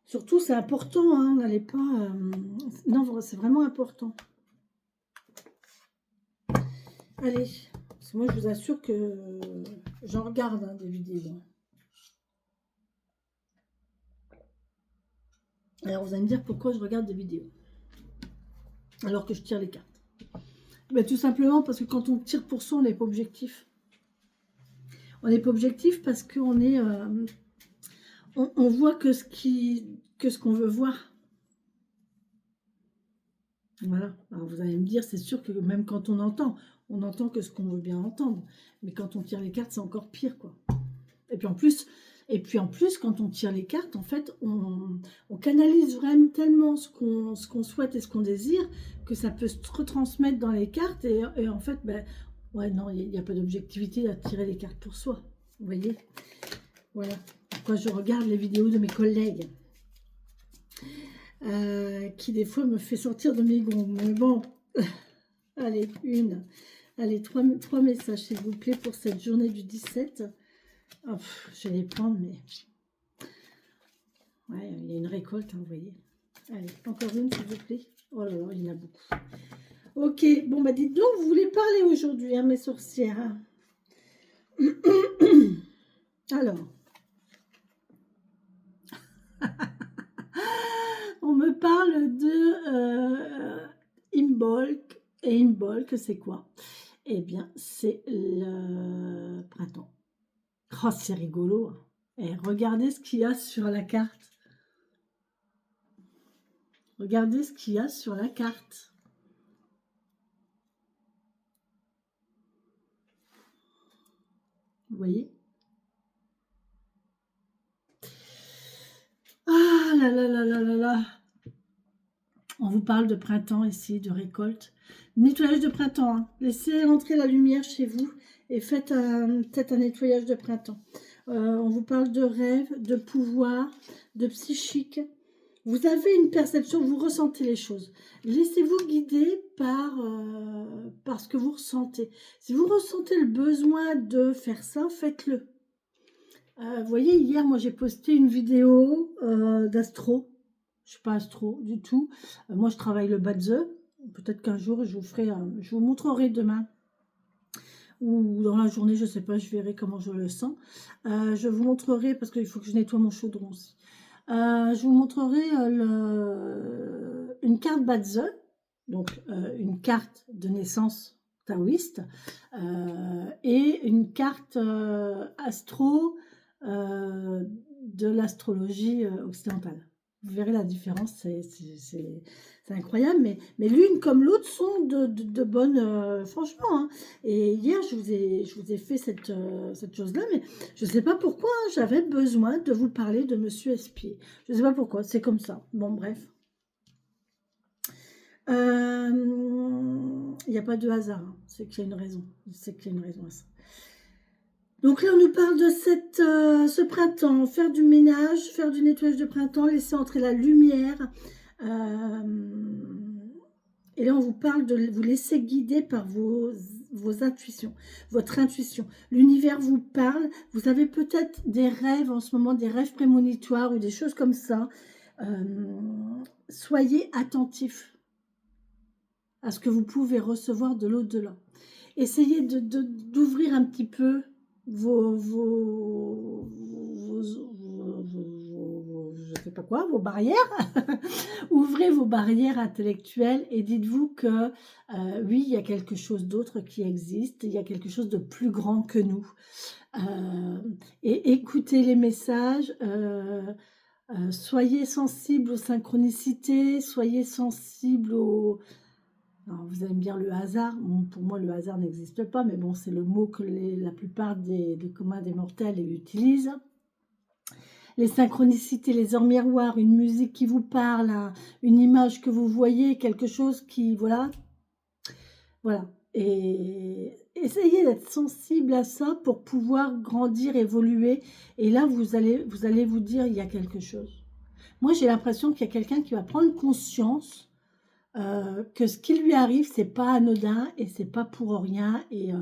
Surtout, c'est important, hein, n'allez pas... non, c'est vraiment important. Allez, parce que moi, je vous assure que j'en regarde hein, des vidéos. Alors, vous allez me dire pourquoi je regarde des vidéos alors que je tire les cartes. Ben, tout simplement parce que quand on tire pour soi, on n'est pas objectif. On n'est pas objectif parce qu'on est, on voit que ce qu'on veut voir. Voilà. Alors vous allez me dire, c'est sûr que même quand on entend que ce qu'on veut bien entendre. Mais quand on tire les cartes, c'est encore pire, quoi. Et puis en plus, quand on tire les cartes, en fait, on canalise vraiment tellement ce qu'on souhaite et ce qu'on désire que ça peut se retransmettre dans les cartes. Et en fait, ben, ouais, non, il n'y a pas d'objectivité à tirer les cartes pour soi. Vous voyez? Voilà. Pourquoi je regarde les vidéos de mes collègues qui, des fois, me fait sortir de mes gonds. Mais bon, allez, trois messages, s'il vous plaît, pour cette journée du 17. Oh, je vais les prendre, mais... Ouais, il y a une récolte, hein, vous voyez. Allez, encore une, s'il vous plaît. Oh là là, il y en a beaucoup. Ok, bon, bah dites donc, vous voulez parler aujourd'hui, hein, mes sorcières. Hein. Alors. On me parle de Imbolc. Et Imbolc, c'est quoi? Eh bien, c'est le printemps. Oh, c'est rigolo. Hein. Et regardez ce qu'il y a sur la carte. Regardez ce qu'il y a sur la carte. Vous voyez? Ah là là là là là là. On vous parle de printemps ici, de récolte. Nettoyage de printemps. Hein. Laissez entrer la lumière chez vous et faites peut-être un nettoyage de printemps. On vous parle de rêve, de pouvoir, de psychique. Vous avez une perception, vous ressentez les choses. Laissez-vous guider par ce que vous ressentez. Si vous ressentez le besoin de faire ça, faites-le. Vous voyez, hier, moi, j'ai posté une vidéo d'astro. Je ne suis pas astro du tout. Moi, je travaille le Badze. Peut-être qu'un jour, je vous montrerai demain. Ou dans la journée, je ne sais pas, je verrai comment je le sens. Je vous montrerai, parce qu'il faut que je nettoie mon chaudron aussi. Je vous montrerai une carte Badze, donc une carte de naissance taoïste, et une carte astro de l'astrologie occidentale. Vous verrez la différence, c'est incroyable, mais l'une comme l'autre sont de bonnes, franchement. Hein. Et hier, je vous ai fait cette chose-là, mais je ne sais pas pourquoi j'avais besoin de vous parler de Monsieur Espier. Je ne sais pas pourquoi, c'est comme ça. Bon, bref. Il n'y a pas de hasard, hein. C'est qu'il y a une raison. C'est qu'il y a une raison à ça. Donc là, on nous parle de ce printemps, faire du ménage, faire du nettoyage de printemps, laisser entrer la lumière. Et là, on vous parle de vous laisser guider par vos intuitions, votre intuition. L'univers vous parle. Vous avez peut-être des rêves en ce moment, des rêves prémonitoires ou des choses comme ça. Soyez attentifs à ce que vous pouvez recevoir de l'au-delà. Essayez d'ouvrir un petit peu je sais pas quoi, vos barrières. Ouvrez vos barrières intellectuelles et dites-vous que oui, il y a quelque chose d'autre qui existe, il y a quelque chose de plus grand que nous. Et écoutez les messages, soyez sensibles aux synchronicités, soyez sensibles aux... Alors, vous allez me dire le hasard. Bon, pour moi, le hasard n'existe pas, mais bon, c'est le mot que la plupart des communs des mortels utilisent. Les synchronicités, les heures miroirs, une musique qui vous parle, une image que vous voyez, quelque chose qui... Voilà. Voilà. Et essayez d'être sensible à ça pour pouvoir grandir, évoluer. Et là, vous allez vous dire, il y a quelque chose. Moi, j'ai l'impression qu'il y a quelqu'un qui va prendre conscience que ce qui lui arrive, c'est pas anodin et c'est pas pour rien et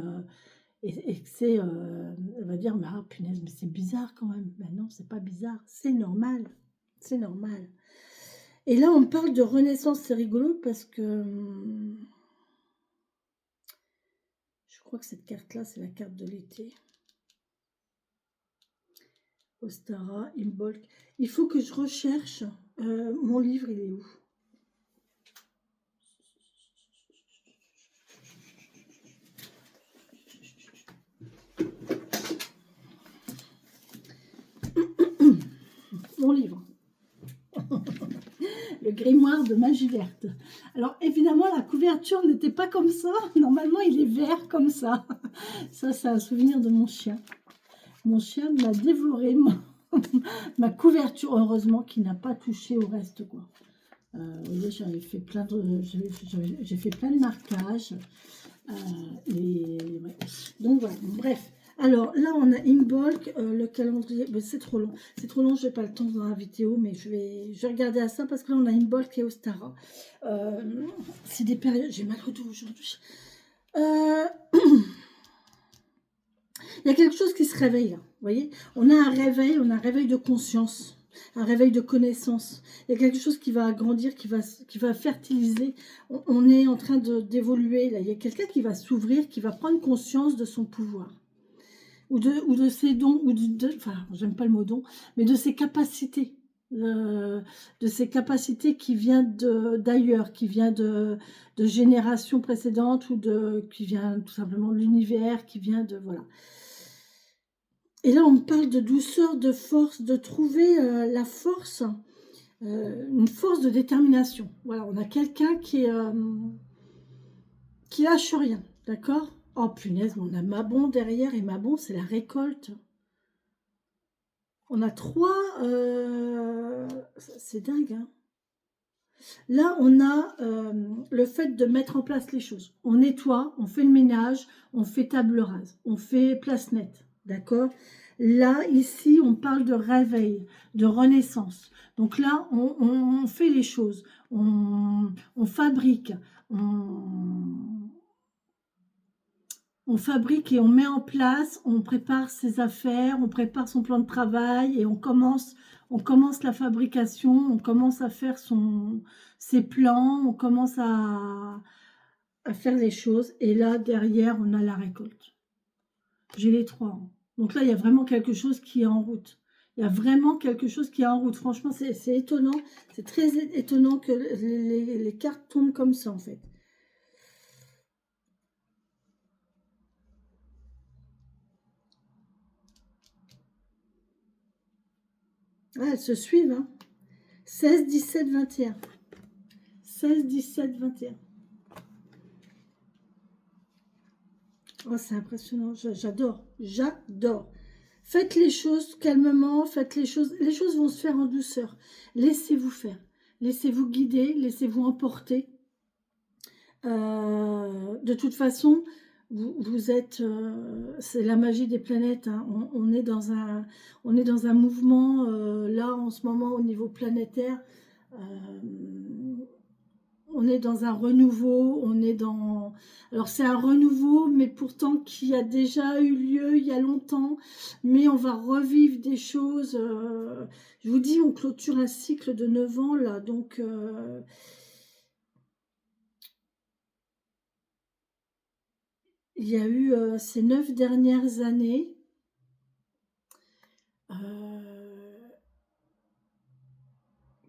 que c'est, elle va dire, mais ah, punaise, mais c'est bizarre quand même. Ben non, c'est pas bizarre, c'est normal, c'est normal. Et là, on parle de renaissance, c'est rigolo parce que je crois que cette carte-là, c'est la carte de l'été. Ostara, Imbolc. Il faut que je recherche mon livre, il est où? mon livre. Le grimoire de magie verte. Alors évidemment la couverture n'était pas comme ça. Normalement il est vert comme ça. Ça c'est un souvenir de mon chien. Mon chien m'a dévoré ma couverture. Heureusement qu'il n'a pas touché au reste quoi. Vous voyez, j'ai fait plein de marquages. Ouais. Donc voilà, bref. Alors là, on a Imbolc, le calendrier. C'est trop long. C'est trop long, je n'ai pas le temps dans la vidéo, mais je vais regarder à ça parce que là, on a Imbolc et Ostara. C'est des périodes. J'ai mal au dos aujourd'hui. Il y a quelque chose qui se réveille là. Vous voyez, on a un réveil de conscience. Un réveil de connaissance. Il y a quelque chose qui va grandir, qui va fertiliser. On est en train d'évoluer. Là, il y a quelqu'un qui va s'ouvrir, qui va prendre conscience de son pouvoir. Ou de ses dons, enfin, j'aime pas le mot don, mais de ses capacités. De ses capacités qui viennent d'ailleurs, qui vient de générations précédentes, ou qui vient tout simplement de l'univers, qui vient de... Voilà. Et là, on me parle de douceur, de force, de trouver la force, une force de détermination. Voilà, on a quelqu'un qui lâche rien, d'accord? Oh punaise, on a Mabon derrière, et Mabon, c'est la récolte. On a 3... c'est dingue, hein? Là, on a le fait de mettre en place les choses. On nettoie, on fait le ménage, on fait table rase, on fait place nette, d'accord? Là, ici, on parle de réveil, de renaissance. Donc là, on fait les choses, on fabrique, on fabrique et on met en place, on prépare ses affaires, on prépare son plan de travail et on commence la fabrication, on commence à faire ses plans, on commence à faire les choses. Et là, derrière, on a la récolte. J'ai les 3 ans. Donc là, il y a vraiment quelque chose qui est en route. Il y a vraiment quelque chose qui est en route. Franchement, c'est étonnant. C'est très étonnant que les cartes tombent comme ça, en fait. Ah, elles se suivent, hein. 16, 17, 21. 16, 17, 21. Oh, c'est impressionnant. J'adore. J'adore. Faites les choses calmement. Faites les choses. Les choses vont se faire en douceur. Laissez-vous faire. Laissez-vous guider. Laissez-vous emporter. De toute façon, vous êtes... c'est la magie des planètes. Hein. On est dans un mouvement, là, en ce moment, au niveau planétaire. On est dans un renouveau, Alors c'est un renouveau, mais pourtant qui a déjà eu lieu il y a longtemps, mais on va revivre des choses. Je vous dis, on clôture un cycle de 9 ans, là, donc... il y a eu ces 9 dernières années...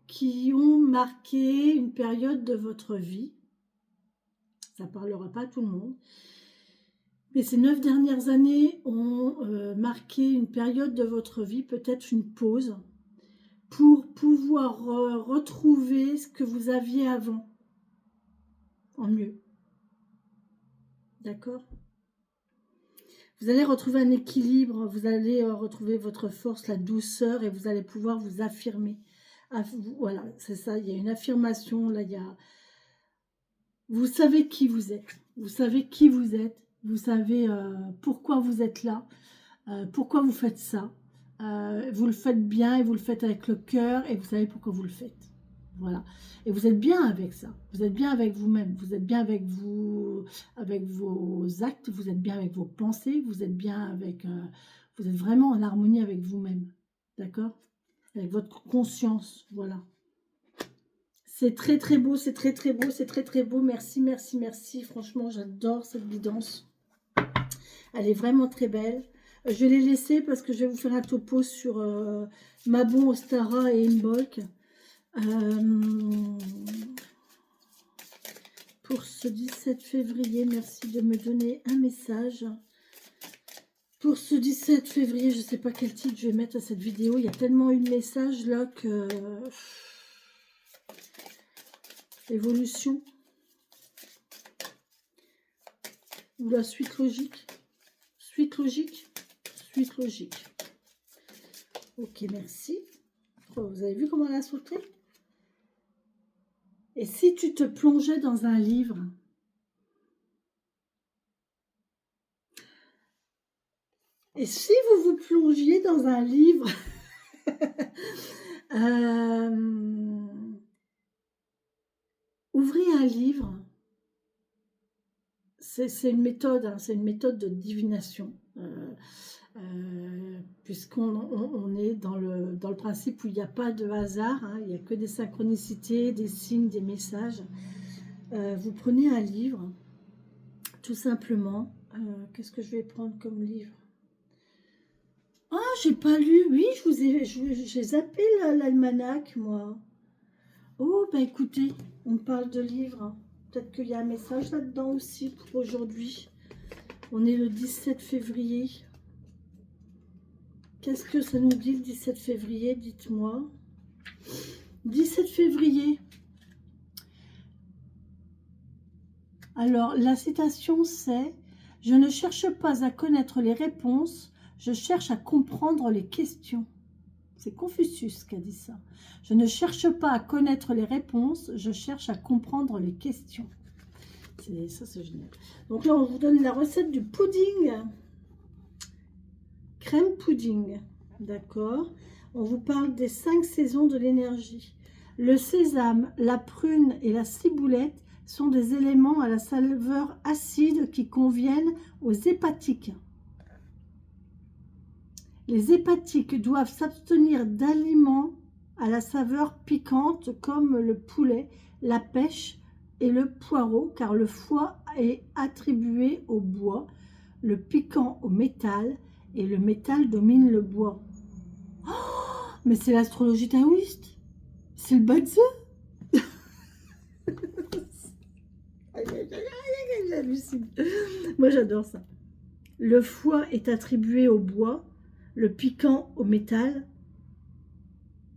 qui ont marqué une période de votre vie. Ça ne parlera pas à tout le monde. Mais ces 9 dernières années ont marqué une période de votre vie, peut-être une pause, pour pouvoir retrouver ce que vous aviez avant, en mieux. D'accord? Vous allez retrouver un équilibre, vous allez retrouver votre force, la douceur, et vous allez pouvoir vous affirmer. Voilà, c'est ça, il y a une affirmation, là, il y a... Vous savez qui vous êtes, vous savez qui vous êtes, vous savez pourquoi vous êtes là, pourquoi vous faites ça. Vous le faites bien et vous le faites avec le cœur et vous savez pourquoi vous le faites. Voilà. Et vous êtes bien avec ça. Vous êtes bien avec vous-même. Vous êtes bien avec vous, avec vos actes. Vous êtes bien avec vos pensées. Vous êtes bien avec... vous êtes vraiment en harmonie avec vous-même. D'accord? Avec votre conscience. Voilà. C'est très très beau, c'est très très beau, c'est très très beau. Merci, merci, merci. Franchement, j'adore cette guidance. Elle est vraiment très belle. Je vais les laisser parce que je vais vous faire un topo sur Mabon, Ostara et Imbolc. Pour ce 17 février, merci de me donner un message. Pour ce 17 février, je ne sais pas quel titre je vais mettre à cette vidéo. Il y a tellement eu de messages là que... Évolution. Ou la suite logique. Suite logique. Suite logique. Ok, merci. Oh, vous avez vu comment elle a sauté? Et si tu te plongeais dans un livre? Et si vous vous plongiez dans un livre? Ouvrez un livre. C'est une méthode, hein, c'est une méthode de divination. Puisqu'on est dans le principe où il n'y a pas de hasard, hein, il n'y a que des synchronicités, des signes, des messages. Vous prenez un livre, tout simplement. Qu'est-ce que je vais prendre comme livre? Ah, j'ai pas lu. Oui, j'ai zappé l'almanach, moi. Oh, bah écoutez, on parle de livres. Peut-être qu'il y a un message là-dedans aussi pour aujourd'hui. On est le 17 février. Qu'est-ce que ça nous dit le 17 février? Dites-moi. 17 février. Alors, la citation c'est « Je ne cherche pas à connaître les réponses, je cherche à comprendre les questions. » C'est Confucius qui a dit ça. « Je ne cherche pas à connaître les réponses, je cherche à comprendre les questions. » Ça, c'est génial. Donc là, on vous donne la recette du pudding. Crème pudding. D'accord. On vous parle des 5 saisons de l'énergie. Le sésame, la prune et la ciboulette sont des éléments à la saveur acide qui conviennent aux hépatiques. Les hépatiques doivent s'abstenir d'aliments à la saveur piquante comme le poulet, la pêche et le poireau, car le foie est attribué au bois, le piquant au métal, et le métal domine le bois. Oh, mais c'est l'astrologie taoïste. C'est le Bazin. J'hallucine. Moi, j'adore ça. Le foie est attribué au bois, le piquant au métal,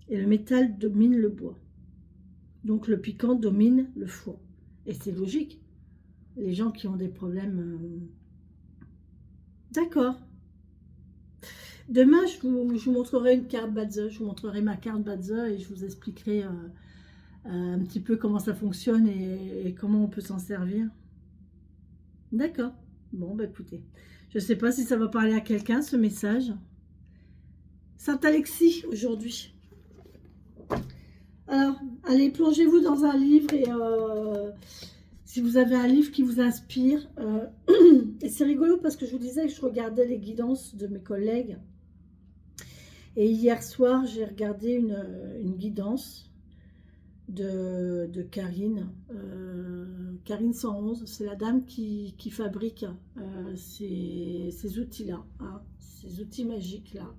et le métal domine le bois. Donc, le piquant domine le foie. Et c'est logique. Les gens qui ont des problèmes... D'accord. Demain, je vous montrerai une carte Bazin. Je vous montrerai ma carte Bazin et je vous expliquerai un petit peu comment ça fonctionne et comment on peut s'en servir. D'accord. Bon, bah écoutez. Je ne sais pas si ça va parler à quelqu'un, ce message. Saint-Alexis, aujourd'hui. Alors, allez, plongez-vous dans un livre et si vous avez un livre qui vous inspire. Et c'est rigolo parce que je vous disais que je regardais les guidances de mes collègues. Et hier soir, j'ai regardé une guidance de Karine. Karine 111, c'est la dame qui fabrique ces outils-là, hein, ces outils magiques-là.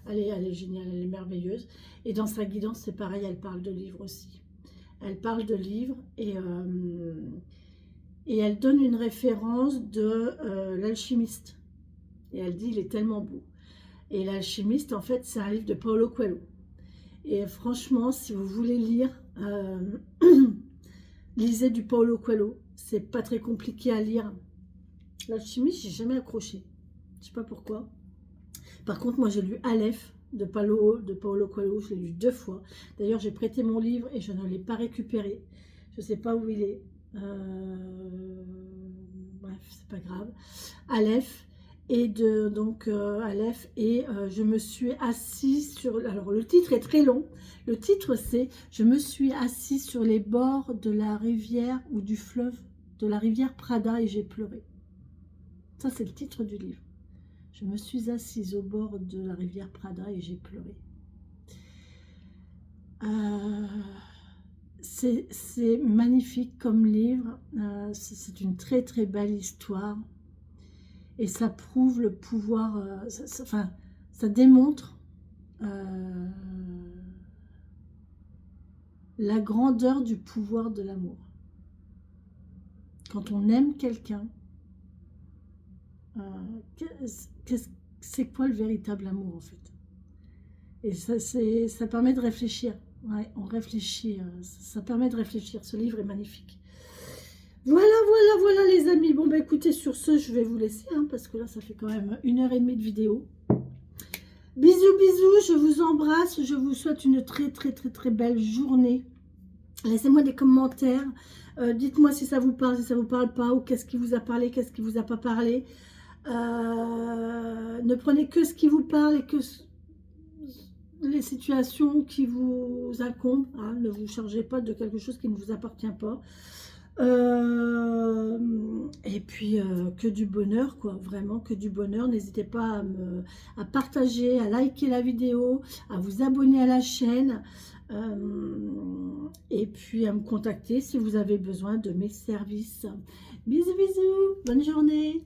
Elle est géniale, elle est merveilleuse. Et dans sa guidance, c'est pareil, elle parle de livres aussi. Elle parle de livres et elle donne une référence de l'alchimiste. Et elle dit, il est tellement beau. Et l'alchimiste, en fait, c'est un livre de Paulo Coelho. Et franchement, si vous voulez lire, lisez du Paulo Coelho. C'est pas très compliqué à lire. L'alchimiste, j'ai jamais accroché. Je sais pas pourquoi. Par contre, moi, j'ai lu Aleph de Paulo Coelho. Je l'ai lu 2 fois. D'ailleurs, j'ai prêté mon livre et je ne l'ai pas récupéré. Je sais pas où il est. Bref, c'est pas grave. Aleph. Et Aleph, et je me suis assise sur... Alors, le titre est très long. Le titre, c'est « Je me suis assise sur les bords de la rivière ou du fleuve, de la rivière Prada et j'ai pleuré. » Ça, c'est le titre du livre. « Je me suis assise au bord de la rivière Prada et j'ai pleuré. » C'est magnifique comme livre. C'est une très, très belle histoire. Et ça prouve le pouvoir, ça démontre la grandeur du pouvoir de l'amour. Quand on aime quelqu'un, c'est quoi le véritable amour en fait. Et ça permet de réfléchir. Ouais, on réfléchit, ça permet de réfléchir. Ce livre est magnifique. Voilà les amis. Bon, bah écoutez, sur ce, je vais vous laisser, hein, parce que là, ça fait quand même 1 h 30 de vidéo. Bisous, bisous, je vous embrasse. Je vous souhaite une très belle journée. Laissez-moi des commentaires. Dites-moi si ça vous parle, si ça vous parle pas, ou qu'est-ce qui vous a parlé, qu'est-ce qui vous a pas parlé. Ne prenez que ce qui vous parle et que les situations qui vous incombent, hein, ne vous chargez pas de quelque chose qui ne vous appartient pas. Et puis que du bonheur, quoi, vraiment que du bonheur. N'hésitez pas à partager, à liker la vidéo, à vous abonner à la chaîne, et puis à me contacter si vous avez besoin de mes services. Bisous, bisous, bonne journée.